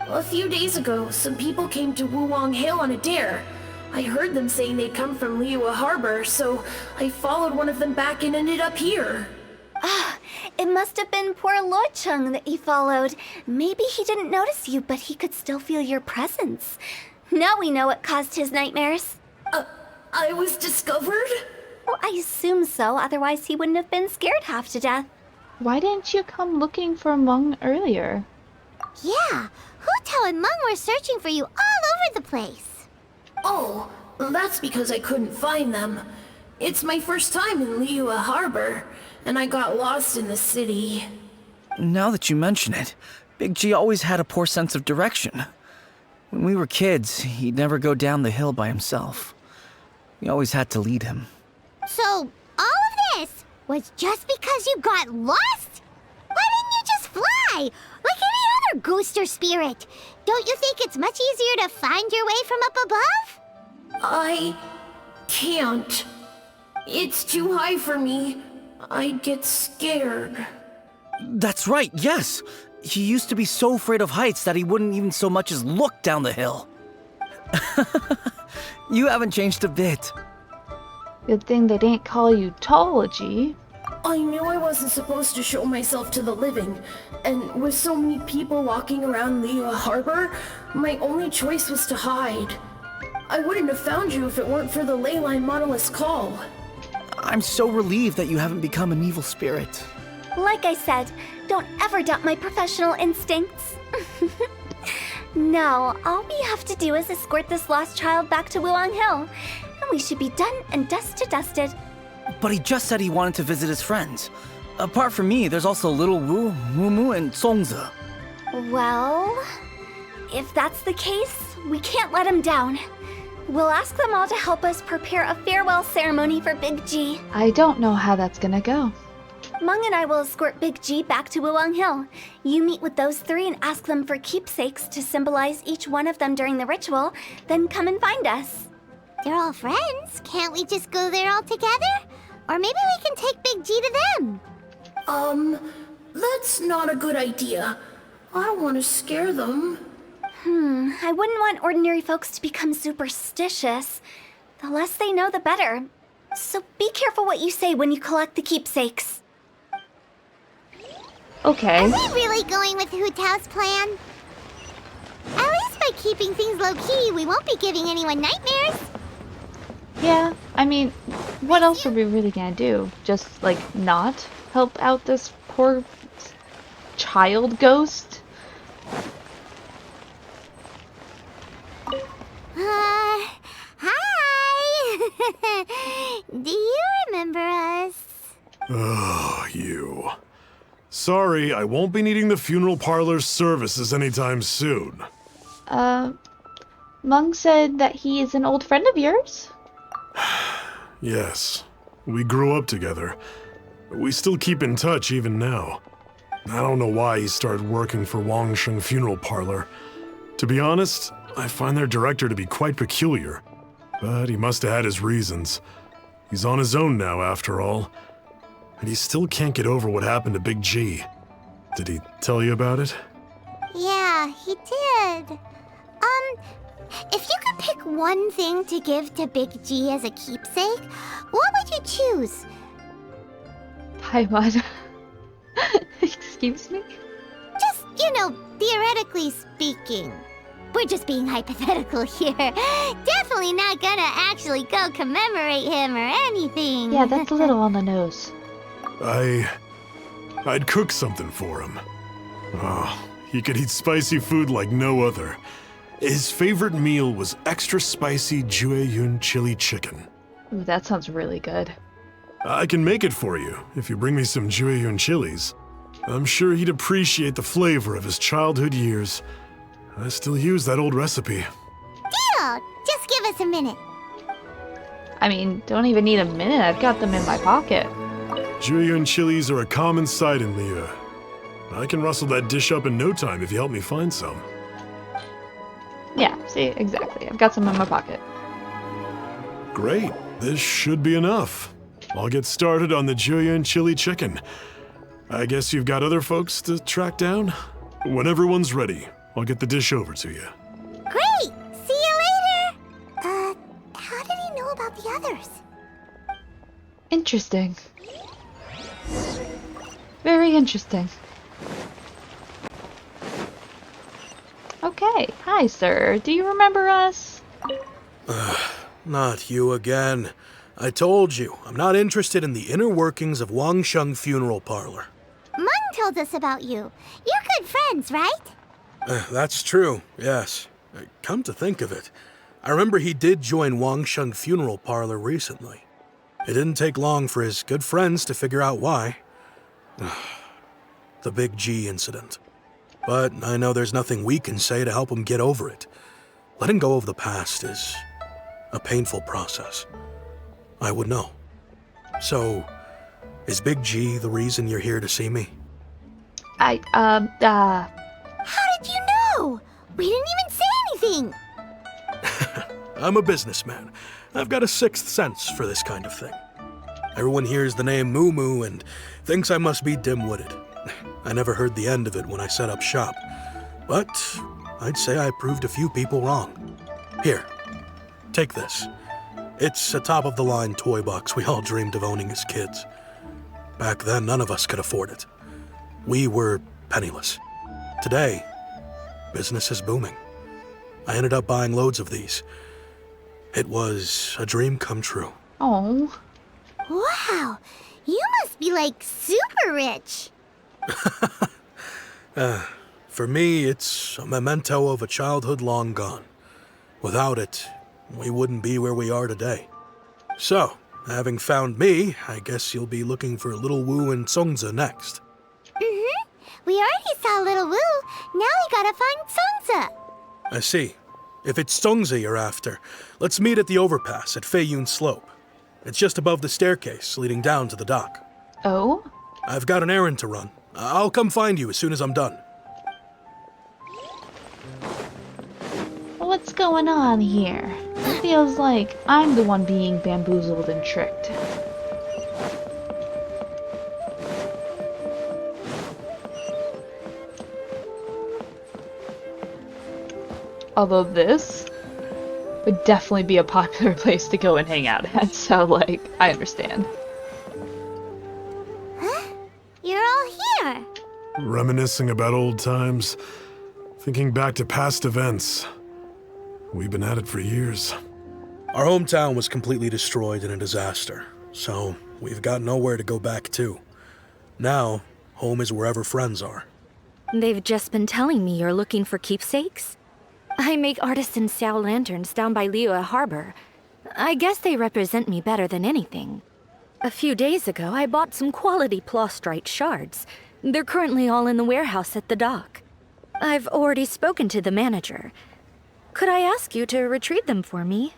A few days ago, some people came to Wuwang Hill on a dare. I heard them saying they'd come from Liyue Harbor, so I followed one of them back and ended up here. It must have been poor Luocheng that you followed. Maybe he didn't notice you, but he could still feel your presence. Now we know what caused his nightmares. I was discovered? Well, I assume so, otherwise he wouldn't have been scared half to death. Why didn't you come looking for Meng earlier? Yeah, Hu Tao and Meng were searching for you all over the place. Oh, that's because I couldn't find them. It's my first time in Liyue Harbor, and I got lost in the city. Now that you mention it, Big G always had a poor sense of direction. When we were kids, he'd never go down the hill by himself. We always had to lead him. So, all of this was just because you got lost? Why didn't you just fly? Like any other ghost or spirit? Don't you think it's much easier to find your way from up above? I can't. It's too high for me. I'd get scared. That's right, yes! He used to be so afraid of heights that he wouldn't even so much as look down the hill. You haven't changed a bit. Good thing they didn't call you Tology. I knew I wasn't supposed to show myself to the living, and with so many people walking around Liyue Harbor, my only choice was to hide. I wouldn't have found you if it weren't for the Leyline Monolith's call. I'm so relieved that you haven't become an evil spirit. Like I said, don't ever doubt my professional instincts. Now, all we have to do is escort this lost child back to Wuang Hill, and we should be done and dusted. But he just said he wanted to visit his friends. Apart from me, there's also Little Wu, Mumu, and Songzi. Well, if that's the case, we can't let him down. We'll ask them all to help us prepare a farewell ceremony for Big G. I don't know how that's gonna go. Meng and I will escort Big G back to Wuang Hill. You meet with those three and ask them for keepsakes to symbolize each one of them during the ritual, then come and find us. They're all friends. Can't we just go there all together? Or maybe we can take Big G to them. That's not a good idea. I don't want to scare them. I wouldn't want ordinary folks to become superstitious. The less they know, the better. So be careful what you say when you collect the keepsakes. Okay. Are we really going with Hu Tao's plan? At least by keeping things low-key, we won't be giving anyone nightmares. Yeah, I mean, what else are we really gonna do? Just, like, not help out this poor child ghost? Hi! Do you remember us? Oh, you. Sorry, I won't be needing the funeral parlor's services anytime soon. Meng said that he is an old friend of yours? Yes, we grew up together. We still keep in touch even now. I don't know why he started working for Wangsheng Funeral Parlor. To be honest, I find their director to be quite peculiar. But he must have had his reasons. He's on his own now, after all. And he still can't get over what happened to Big G. Did he tell you about it? Yeah, he did. If you could pick one thing to give to Big G as a keepsake, what would you choose? Paimon. Excuse me? Just, theoretically speaking. We're just being hypothetical here. Definitely not gonna actually go commemorate him or anything. Yeah, that's a little on the nose. I'd cook something for him. Oh, he could eat spicy food like no other. His favorite meal was extra spicy Jueyun chili chicken. Ooh, that sounds really good. I can make it for you if you bring me some Jueyun chilies. I'm sure he'd appreciate the flavor of his childhood years. I still use that old recipe. Deal! Just give us a minute. I mean, don't even need a minute. I've got them in my pocket. Jueyun chilies are a common sight in Liyue. I can rustle that dish up in no time if you help me find some. Yeah, see, exactly. I've got some in my pocket. Great. This should be enough. I'll get started on the Jueyun chili chicken. I guess you've got other folks to track down? When everyone's ready, I'll get the dish over to you. Great! See you later! How did he know about the others? Interesting. Very interesting. Okay. Hi, sir. Do you remember us? Not you again. I told you, I'm not interested in the inner workings of Wangsheng Funeral Parlor. Meng told us about you. You're good friends, right? That's true, yes. Come to think of it, I remember he did join Wangsheng Funeral Parlor recently. It didn't take long for his good friends to figure out why. The Big G incident. But I know there's nothing we can say to help him get over it. Letting go of the past is a painful process. I would know. So, is Big G the reason you're here to see me? How did you know? We didn't even say anything. I'm a businessman. I've got a sixth sense for this kind of thing. Everyone hears the name Moo Moo and thinks I must be dim-witted. I never heard the end of it when I set up shop. But I'd say I proved a few people wrong. Here, take this. It's a top-of-the-line toy box we all dreamed of owning as kids. Back then, none of us could afford it. We were penniless. Today, business is booming. I ended up buying loads of these. It was a dream come true. Oh. Wow, you must be like super rich. For me, it's a memento of a childhood long gone. Without it, we wouldn't be where we are today. So, having found me, I guess you'll be looking for Little Wu and Songza next. Mm-hmm. We already saw Little Wu. Now we gotta find Songza. I see. If it's Songza you're after, let's meet at the overpass at Feiyun Slope. It's just above the staircase leading down to the dock. Oh? I've got an errand to run. I'll come find you as soon as I'm done. What's going on here? It feels like I'm the one being bamboozled and tricked. Although this would definitely be a popular place to go and hang out at, so like, I understand. Huh? You're all here. Reminiscing about old times, thinking back to past events. We've been at it for years. Our hometown was completely destroyed in a disaster, so we've got nowhere to go back to. Now, home is wherever friends are. They've just been telling me you're looking for keepsakes? I make artisan Sao lanterns down by Liyue Harbor. I guess they represent me better than anything. A few days ago, I bought some quality plastrite shards. They're currently all in the warehouse at the dock. I've already spoken to the manager. Could I ask you to retrieve them for me?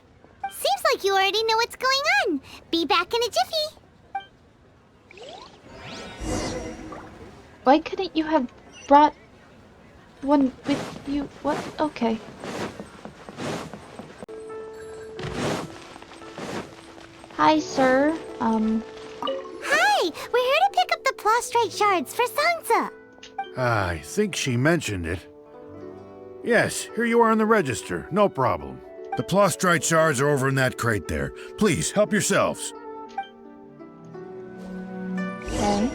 Seems like you already know what's going on. Be back in a jiffy. Why couldn't you have brought one with you? What? Okay. Hi, sir. Hi, we're here to pick up the plastrite shards for Songza. I think she mentioned it. Yes, here you are on the register. No problem. The plastrite shards are over in that crate there. Please, help yourselves. Okay.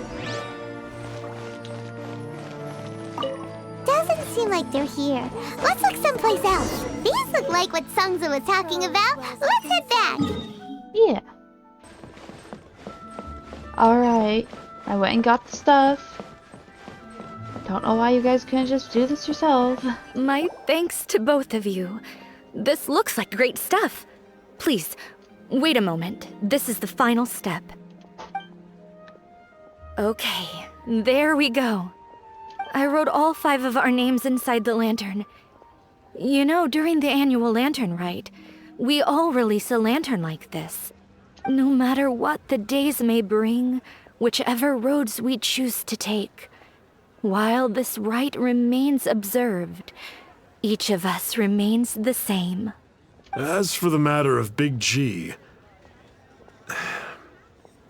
Doesn't seem like they're here. Let's look someplace else. These look like what Songza was talking about. Let's head back. Yeah. Alright. I went and got the stuff. Don't know why you guys couldn't just do this yourself. My thanks to both of you. This looks like great stuff. Please, wait a moment. This is the final step. Okay, there we go. I wrote all 5 of our names inside the lantern. You know, during the annual lantern rite, we all release a lantern like this. No matter what the days may bring, whichever roads we choose to take, while this rite remains observed, each of us remains the same. As for the matter of Big G,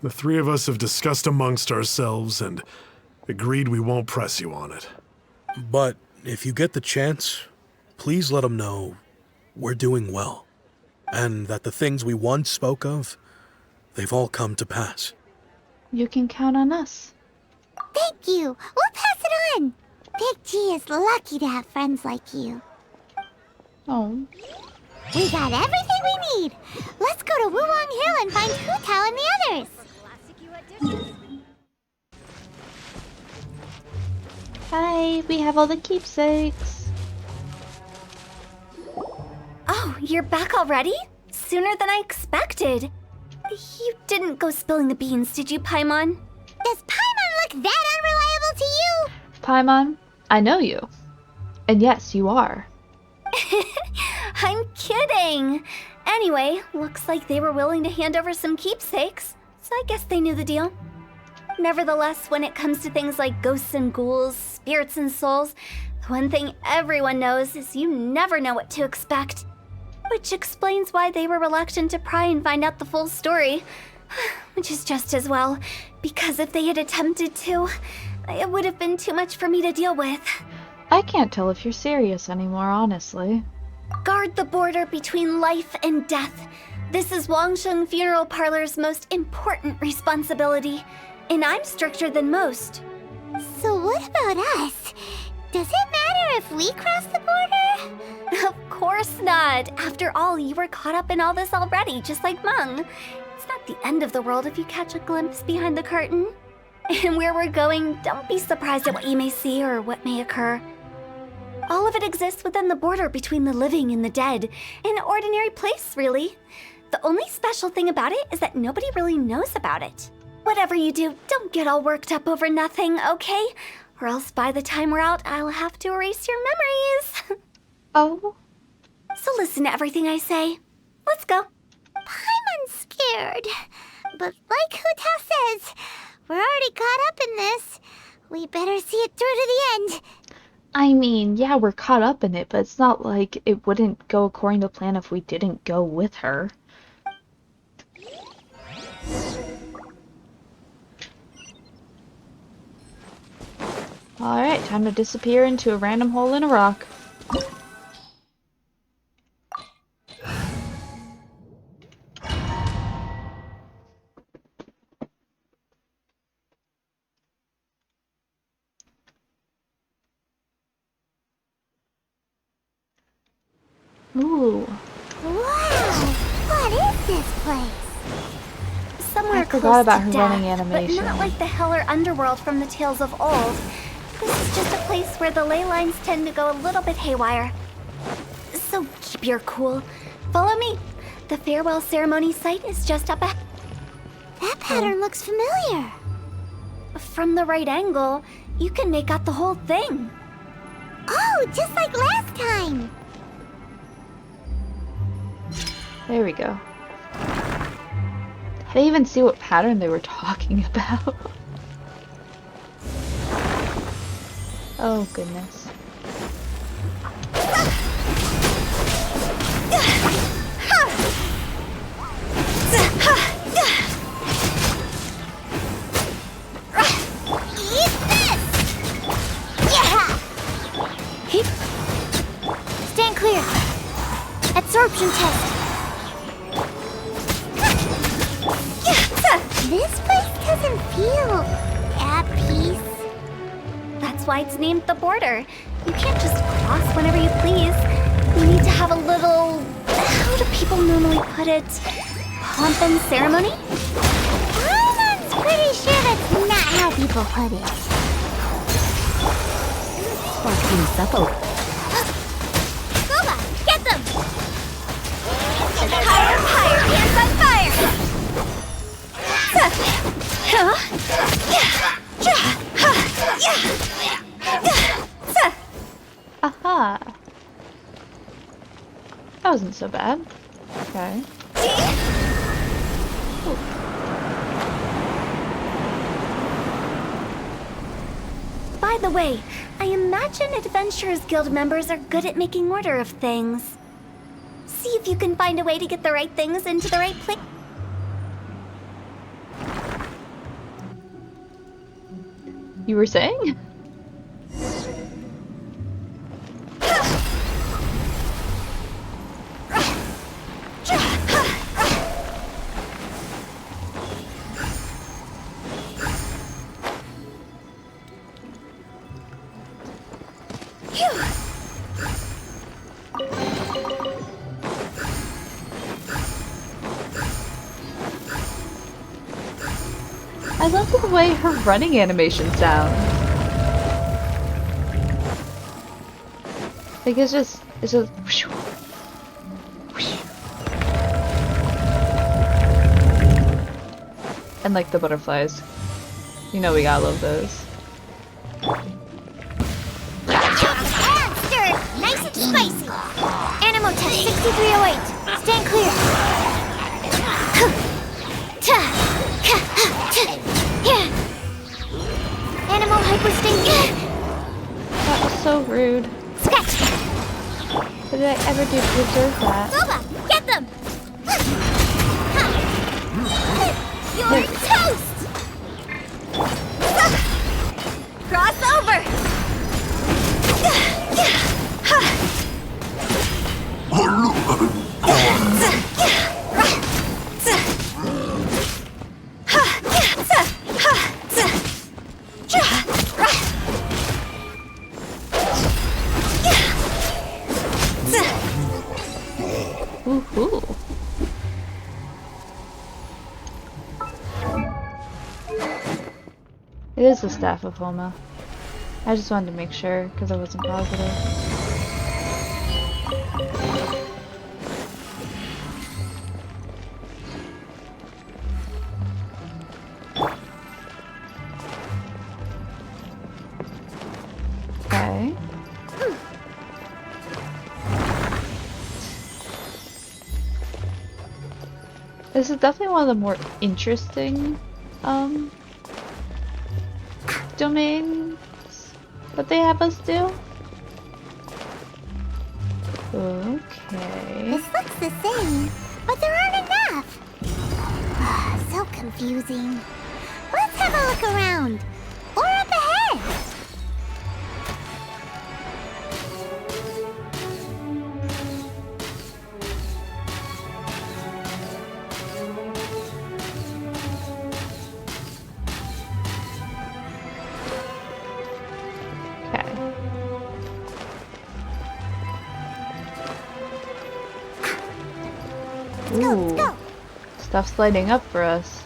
the 3 of us have discussed amongst ourselves and agreed we won't press you on it. But if you get the chance, please let them know we're doing well, and that the things we once spoke of, they've all come to pass. You can count on us. Thank you. We'll pass it on. Big G is lucky to have friends like you. Oh. We got everything we need. Let's go to Wulong Hill and find Hu Tao and the others. Hi, we have all the keepsakes. Oh, you're back already? Sooner than I expected. You didn't go spilling the beans, did you, Paimon? Does Paimon look that unreliable to you? Paimon, I know you. And yes, you are. I'm kidding. Anyway, looks like they were willing to hand over some keepsakes, so I guess they knew the deal. Nevertheless, when it comes to things like ghosts and ghouls, spirits and souls, the one thing everyone knows is you never know what to expect. Which explains why they were reluctant to pry and find out the full story. Which is just as well, because if they had attempted to, it would have been too much for me to deal with. I can't tell if you're serious anymore, honestly. Guard the border between life and death. This is Wangsheng Funeral Parlor's most important responsibility. And I'm stricter than most. So what about us? Does it matter if we cross the border? Of course not. After all, you were caught up in all this already, just like Meng. It's not the end of the world if you catch a glimpse behind the curtain. And where we're going, don't be surprised at what you may see or what may occur. All of it exists within the border between the living and the dead. An ordinary place, really. The only special thing about it is that nobody really knows about it. Whatever you do, don't get all worked up over nothing, okay? Or else by the time we're out, I'll have to erase your memories. Oh? So listen to everything I say. Let's go. Paimon's scared. But like Hu Tao says, we're already caught up in this. We better see it through to the end. I mean, yeah, we're caught up in it, but it's not like it wouldn't go according to plan if we didn't go with her. Alright, time to disappear into a random hole in a rock. Ooh. Wow! What is this place? Somewhere I close forgot about to her death, running animation. but not like the hell or underworld from the tales of old. This is just a place where the ley lines tend to go a little bit haywire. So keep your cool. Follow me. The farewell ceremony site is just up ahead. That pattern looks familiar. From the right angle, you can make out the whole thing. Oh, just like last time. There we go. I didn't even see what pattern they were talking about. Oh, goodness. Eat this! Yeah! Stand clear. Absorption test. This place doesn't feel at peace. That's why it's named the border. You can't just cross whenever you please. You need to have a little... how do people normally put it? Pomp and ceremony? Paimon's pretty sure that's not how people put it. Sparking supple. Goba, get them! Higher, higher, hands on fire! Aha! That wasn't so bad. Okay. Ooh. By the way, I imagine Adventurers Guild members are good at making order of things. See if you can find a way to get the right things into the right place. You were saying? I love the way her running animation sounds. Like it's just whoosh, whoosh. And like the butterflies. You know we gotta love those. Stir! Nice and spicy! Animo test 6308. Stand clear. Animal hypersting. That was so rude. Scratch! What did I ever do to deserve that? Goba, get them! You're toast! Cross over! Woohoo! It is the Staff of Homa. I just wanted to make sure, because I wasn't positive. Okay. This is definitely one of the more interesting, domains that they have us do. Okay. This looks the same, but there aren't enough. So confusing. Let's have a look around. Or up ahead. Ooh, stuff's lighting up for us.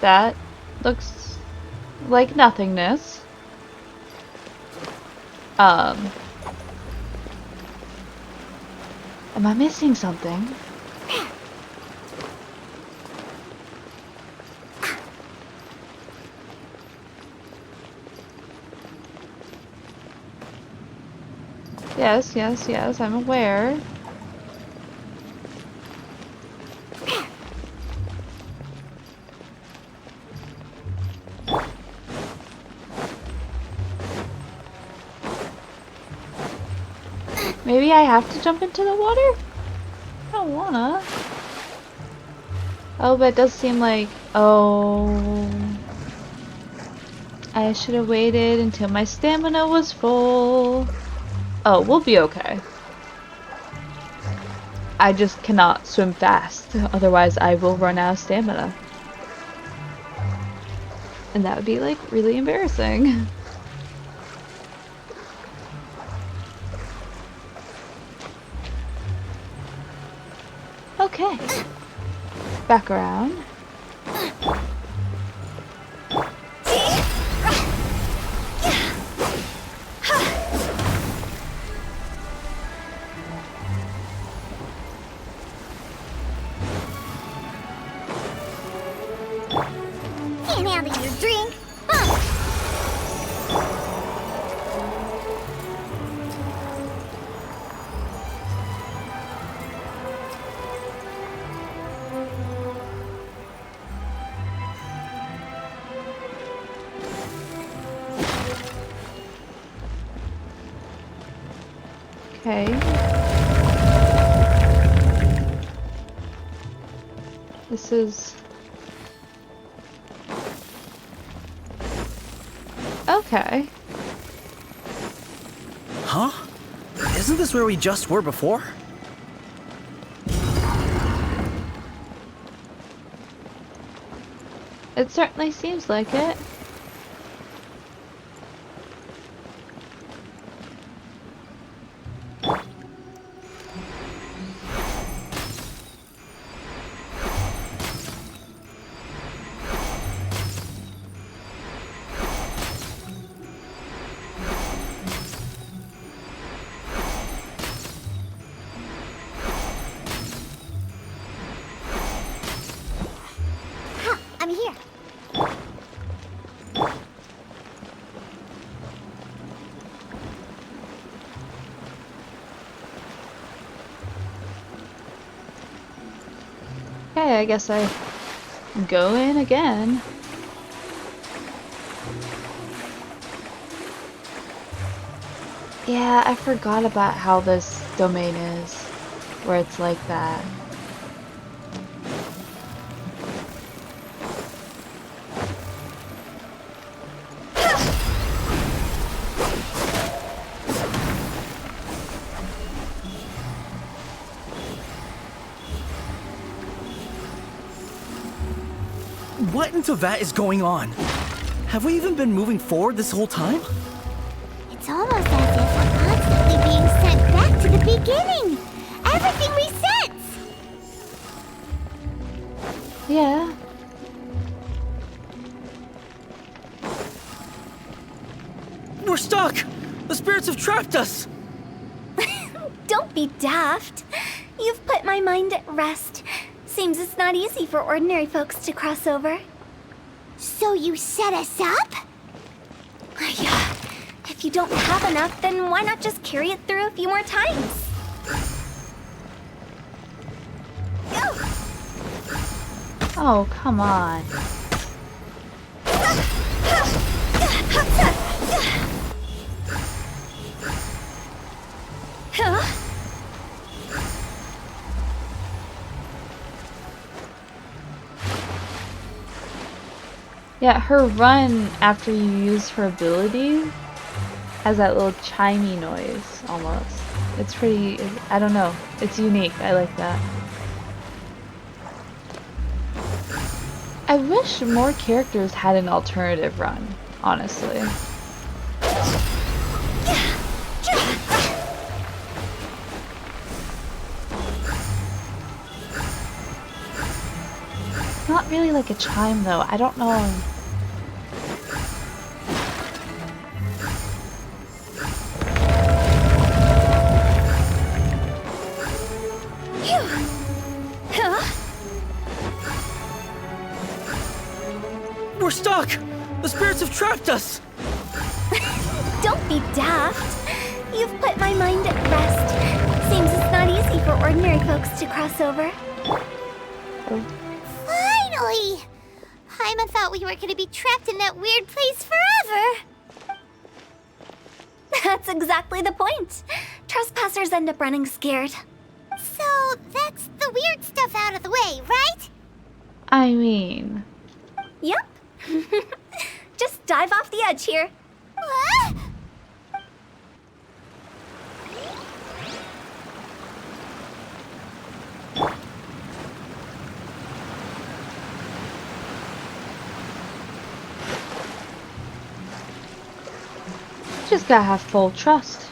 That looks like nothingness. Am I missing something? Yes, yes, yes, I'm aware. Maybe I have to jump into the water? I don't wanna. Oh, but it does seem like... Oh... I should have waited until my stamina was full. Oh, we'll be okay. I just cannot swim fast, otherwise I will run out of stamina. And that would be, like, really embarrassing. Okay. Back around. Can't handle your drink. Okay. This is... Okay. Huh? Isn't this where we just were before? It certainly seems like it. I'm here. Okay, I guess I go in again. Yeah, I forgot about how this domain is, where it's like that. What into that is going on? Have we even been moving forward this whole time? It's almost as if we're constantly being sent back trapped us! Don't be daft. You've put my mind at rest. Seems it's not easy for ordinary folks to cross over. So you set us up? Yeah. If you don't have enough, then why not just carry it through a few more times? Oh, come on. Yeah, her run after you use her ability has that little chimey noise, almost. It's pretty, I don't know, it's unique, I like that. I wish more characters had an alternative run, honestly. Not really like a chime though, I don't know. We're stuck! The spirits have trapped us! Don't be daft. You've put my mind at rest. Seems it's not easy for ordinary folks to cross over. Finally! Paimon thought we were gonna be trapped in that weird place forever. That's exactly the point. Trespassers end up running scared. So that's the weird stuff out of the way, right? I mean... Yep. Just dive off the edge here. What? Just gotta have full trust.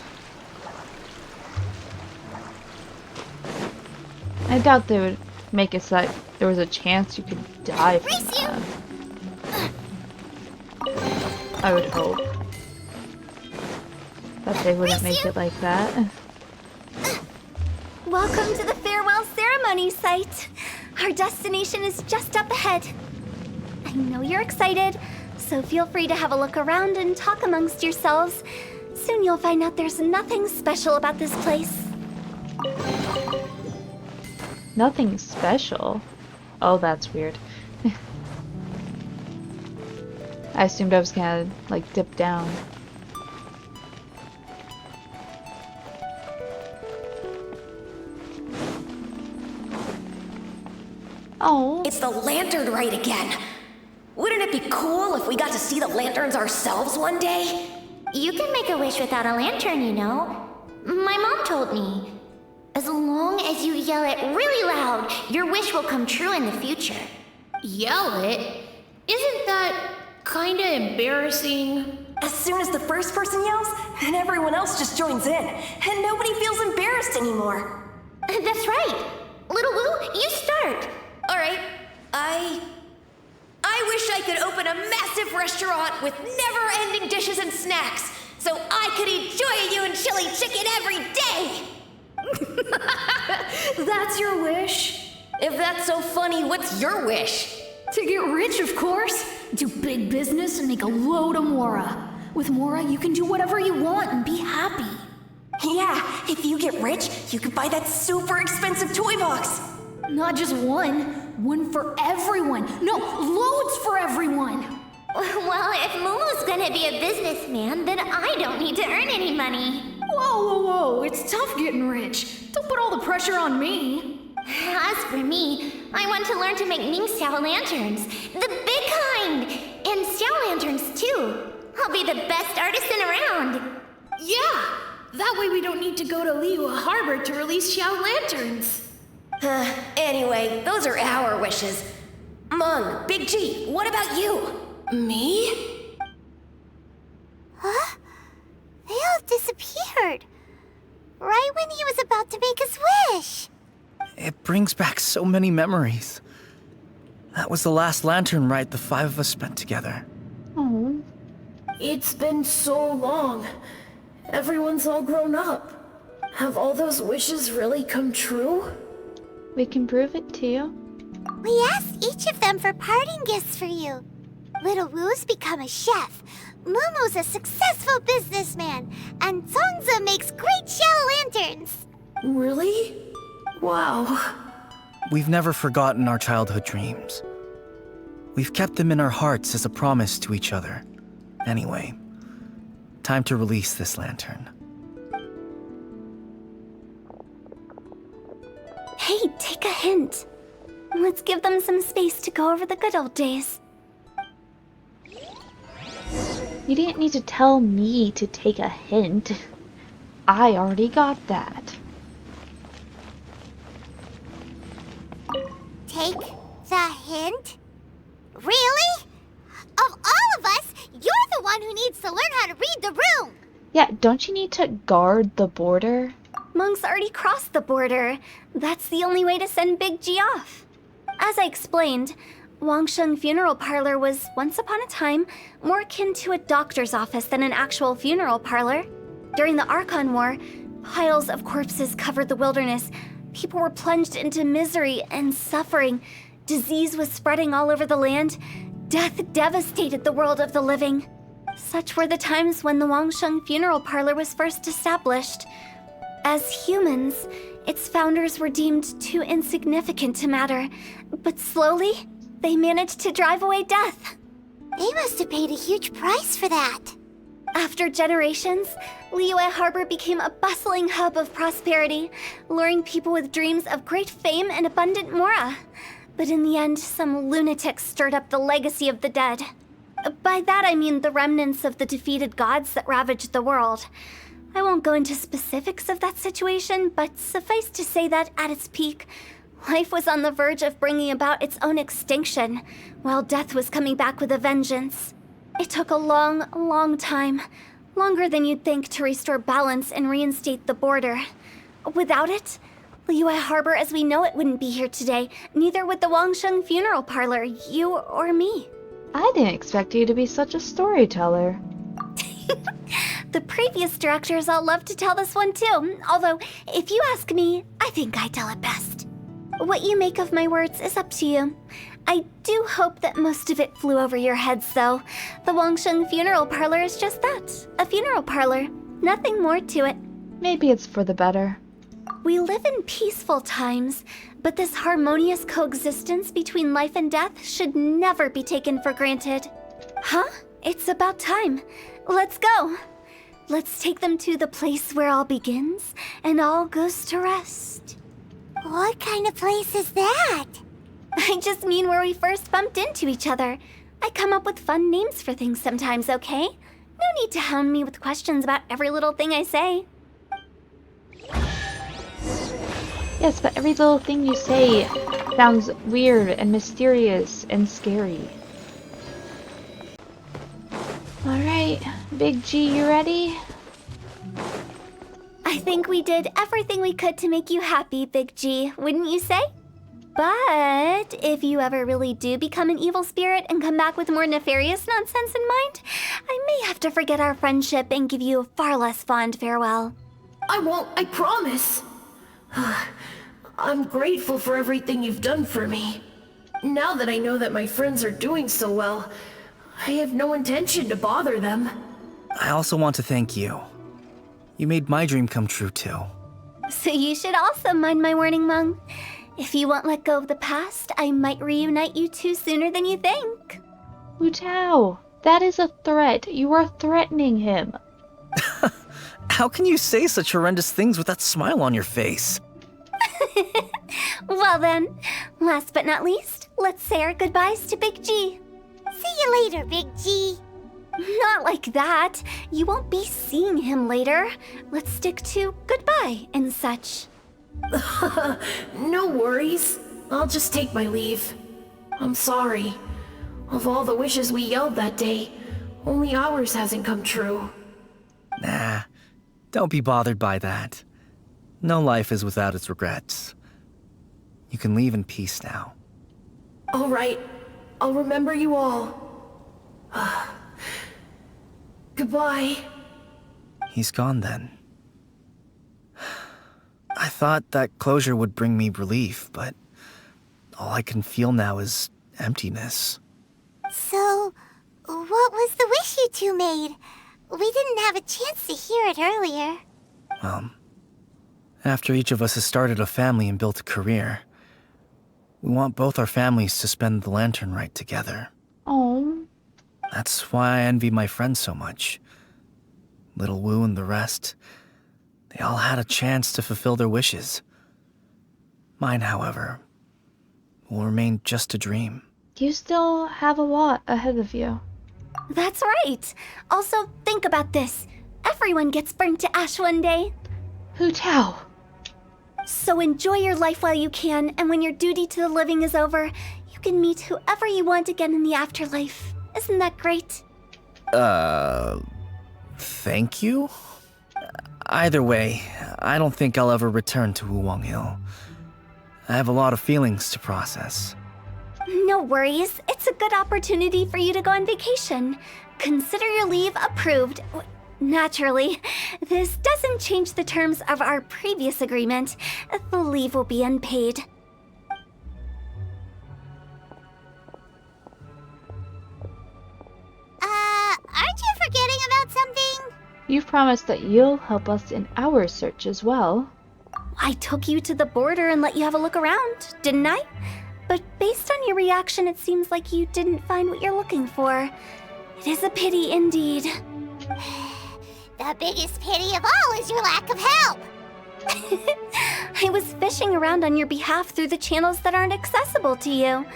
I doubt they would make it so that there was a chance you could die from that. I would hope that they wouldn't make it like that. Welcome to the farewell ceremony site. Our destination is just up ahead. I know you're excited, so feel free to have a look around and talk amongst yourselves. Soon you'll find out there's nothing special about this place. Nothing special? Oh, that's weird. I assumed I was gonna, like, dip down. Oh. It's the lantern rite again. Wouldn't it be cool if we got to see the lanterns ourselves one day? You can make a wish without a lantern, you know. My mom told me. As long as you yell it really loud, your wish will come true in the future. Yell it? Isn't that kinda embarrassing? As soon as the first person yells, then everyone else just joins in, and nobody feels embarrassed anymore. That's right. Little Wu, you start. All right, I wish I could open a massive restaurant with never-ending dishes and snacks, so I could enjoy you and chili chicken every day! That's your wish? If that's so funny, what's your wish? To get rich, of course. Do big business and make a load of Mora. With Mora, you can do whatever you want and be happy. Yeah, if you get rich, you could buy that super expensive toy box. Not just one. One for everyone. No, loads for everyone. Well, if Momo's gonna be a businessman, then I don't need to earn any money. Whoa, whoa, whoa. It's tough getting rich. Don't put all the pressure on me. As for me, I want to learn to make Ming Xiao lanterns. The big kind! And Xiao lanterns, too. I'll be the best artisan around. Yeah! That way we don't need to go to Liyue Harbor to release Xiao lanterns. Anyway, those are our wishes. Meng, Big G, what about you? Me? Huh? They all disappeared. Right when he was about to make his wish. It brings back so many memories. That was the last lantern rite the five of us spent together. Oh. It's been so long. Everyone's all grown up. Have all those wishes really come true? We can prove it to you. We asked each of them for parting gifts for you. Little Wu's become a chef, Mumu's a successful businessman, and Zongzi makes great shell lanterns. Really? Wow. We've never forgotten our childhood dreams. We've kept them in our hearts as a promise to each other. Anyway, time to release this lantern. Hey, take a hint. Let's give them some space to go over the good old days. You didn't need to tell me to take a hint. I already got that. Take the hint? Really? Of all of us, you're the one who needs to learn how to read the room! Yeah, don't you need to guard the border? Meng's already crossed the border. That's the only way to send Big G off. As I explained, Wangsheng Funeral Parlor was, once upon a time, more akin to a doctor's office than an actual funeral parlor. During the Archon War, piles of corpses covered the wilderness. People were plunged into misery and suffering. Disease was spreading all over the land. Death devastated the world of the living. Such were the times when the Wangsheng Funeral Parlor was first established. As humans, its founders were deemed too insignificant to matter, but slowly, they managed to drive away death. They must have paid a huge price for that. After generations, Liyue Harbor became a bustling hub of prosperity, luring people with dreams of great fame and abundant mora. But in the end, some lunatics stirred up the legacy of the dead. By that I mean the remnants of the defeated gods that ravaged the world. I won't go into specifics of that situation, but suffice to say that at its peak, life was on the verge of bringing about its own extinction, while death was coming back with a vengeance. It took a long, long time, longer than you'd think, to restore balance and reinstate the border. Without it, Liyue Harbor as we know it wouldn't be here today, neither would the Wangsheng Funeral Parlor, you or me. I didn't expect you to be such a storyteller. The previous directors all loved to tell this one too, although, if you ask me, I think I tell it best. What you make of my words is up to you. I do hope that most of it flew over your heads, though. The Wangsheng Funeral Parlor is just that, a funeral parlor. Nothing more to it. Maybe it's for the better. We live in peaceful times, but this harmonious coexistence between life and death should never be taken for granted. Huh? It's about time. Let's go. Let's take them to the place where all begins and all goes to rest. What kind of place is that? I just mean where we first bumped into each other. I come up with fun names for things sometimes, okay? No need to hound me with questions about every little thing I say. Yes, but every little thing you say sounds weird and mysterious and scary. Alright, Big G, you ready? I think we did everything we could to make you happy, Big G, wouldn't you say? But if you ever really do become an evil spirit and come back with more nefarious nonsense in mind, I may have to forget our friendship and give you a far less fond farewell. I won't, I promise. I'm grateful for everything you've done for me. Now that I know that my friends are doing so well, I have no intention to bother them. I also want to thank you. You made my dream come true, too. So you should also mind my warning, Meng. If you won't let go of the past, I might reunite you two sooner than you think. Hu Tao, that is a threat. You are threatening him. How can you say such horrendous things with that smile on your face? Well then, last but not least, let's say our goodbyes to Big G. See you later, Big G. Not like that. You won't be seeing him later. Let's stick to goodbye and such. No worries. I'll just take my leave. I'm sorry. Of all the wishes we yelled that day, only ours hasn't come true. Nah, don't be bothered by that. No life is without its regrets. You can leave in peace now. All right. I'll remember you all. Goodbye. He's gone then. I thought that closure would bring me relief, but all I can feel now is emptiness. So, what was the wish you two made? We didn't have a chance to hear it earlier. After each of us has started a family and built a career, we want both our families to spend the Lantern Rite together. Oh. That's why I envy my friends so much. Little Wu and the rest, they all had a chance to fulfill their wishes. Mine, however, will remain just a dream. You still have a lot ahead of you. That's right. Also, think about this. Everyone gets burned to ash one day. Hu Tao. So enjoy your life while you can, and when your duty to the living is over, you can meet whoever you want again in the afterlife. Isn't that great? Thank you? Either way, I don't think I'll ever return to Wuwang Hill. I have a lot of feelings to process. No worries. It's a good opportunity for you to go on vacation. Consider your leave approved. Naturally, this doesn't change the terms of our previous agreement. The leave will be unpaid. Aren't you forgetting about something? You've promised that you'll help us in our search as well. I took you to the border and let you have a look around, didn't I? But based on your reaction, it seems like you didn't find what you're looking for. It is a pity indeed. The biggest pity of all is your lack of help. I was fishing around on your behalf through the channels that aren't accessible to you.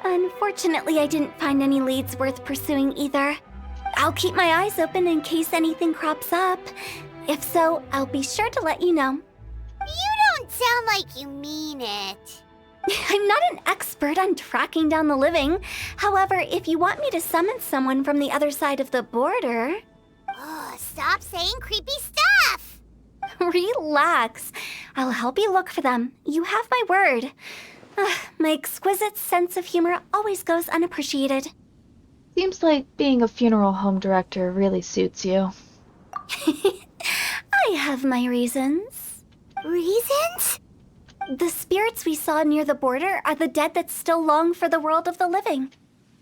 Unfortunately, I didn't find any leads worth pursuing either. I'll keep my eyes open in case anything crops up. If so, I'll be sure to let you know. You don't sound like you mean it. I'm not an expert on tracking down the living. However, if you want me to summon someone from the other side of the border... Oh, stop saying creepy stuff! Relax. I'll help you look for them. You have my word. My exquisite sense of humor always goes unappreciated. Seems like being a funeral home director really suits you. I have my reasons. Reasons? The spirits we saw near the border are the dead that still long for the world of the living.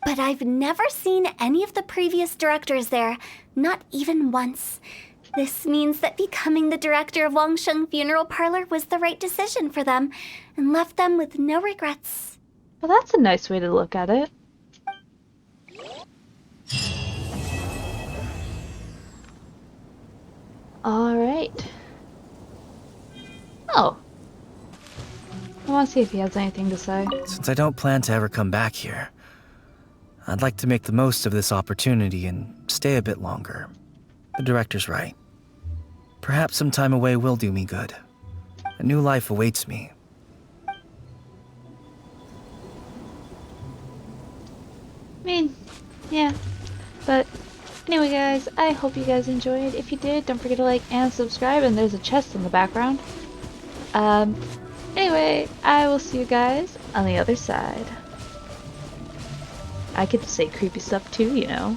But I've never seen any of the previous directors there, not even once. This means that becoming the director of Wangsheng Funeral Parlor was the right decision for them, and left them with no regrets. Well, that's a nice way to look at it. Alright. Oh. I want to see if he has anything to say. Since I don't plan to ever come back here, I'd like to make the most of this opportunity and stay a bit longer. The director's right. Perhaps some time away will do me good. A new life awaits me. I mean, yeah. But anyway, guys, I hope you guys enjoyed. If you did, don't forget to like and subscribe, and there's a chest in the background. Anyway, I will see you guys on the other side. I get to say creepy stuff too, you know.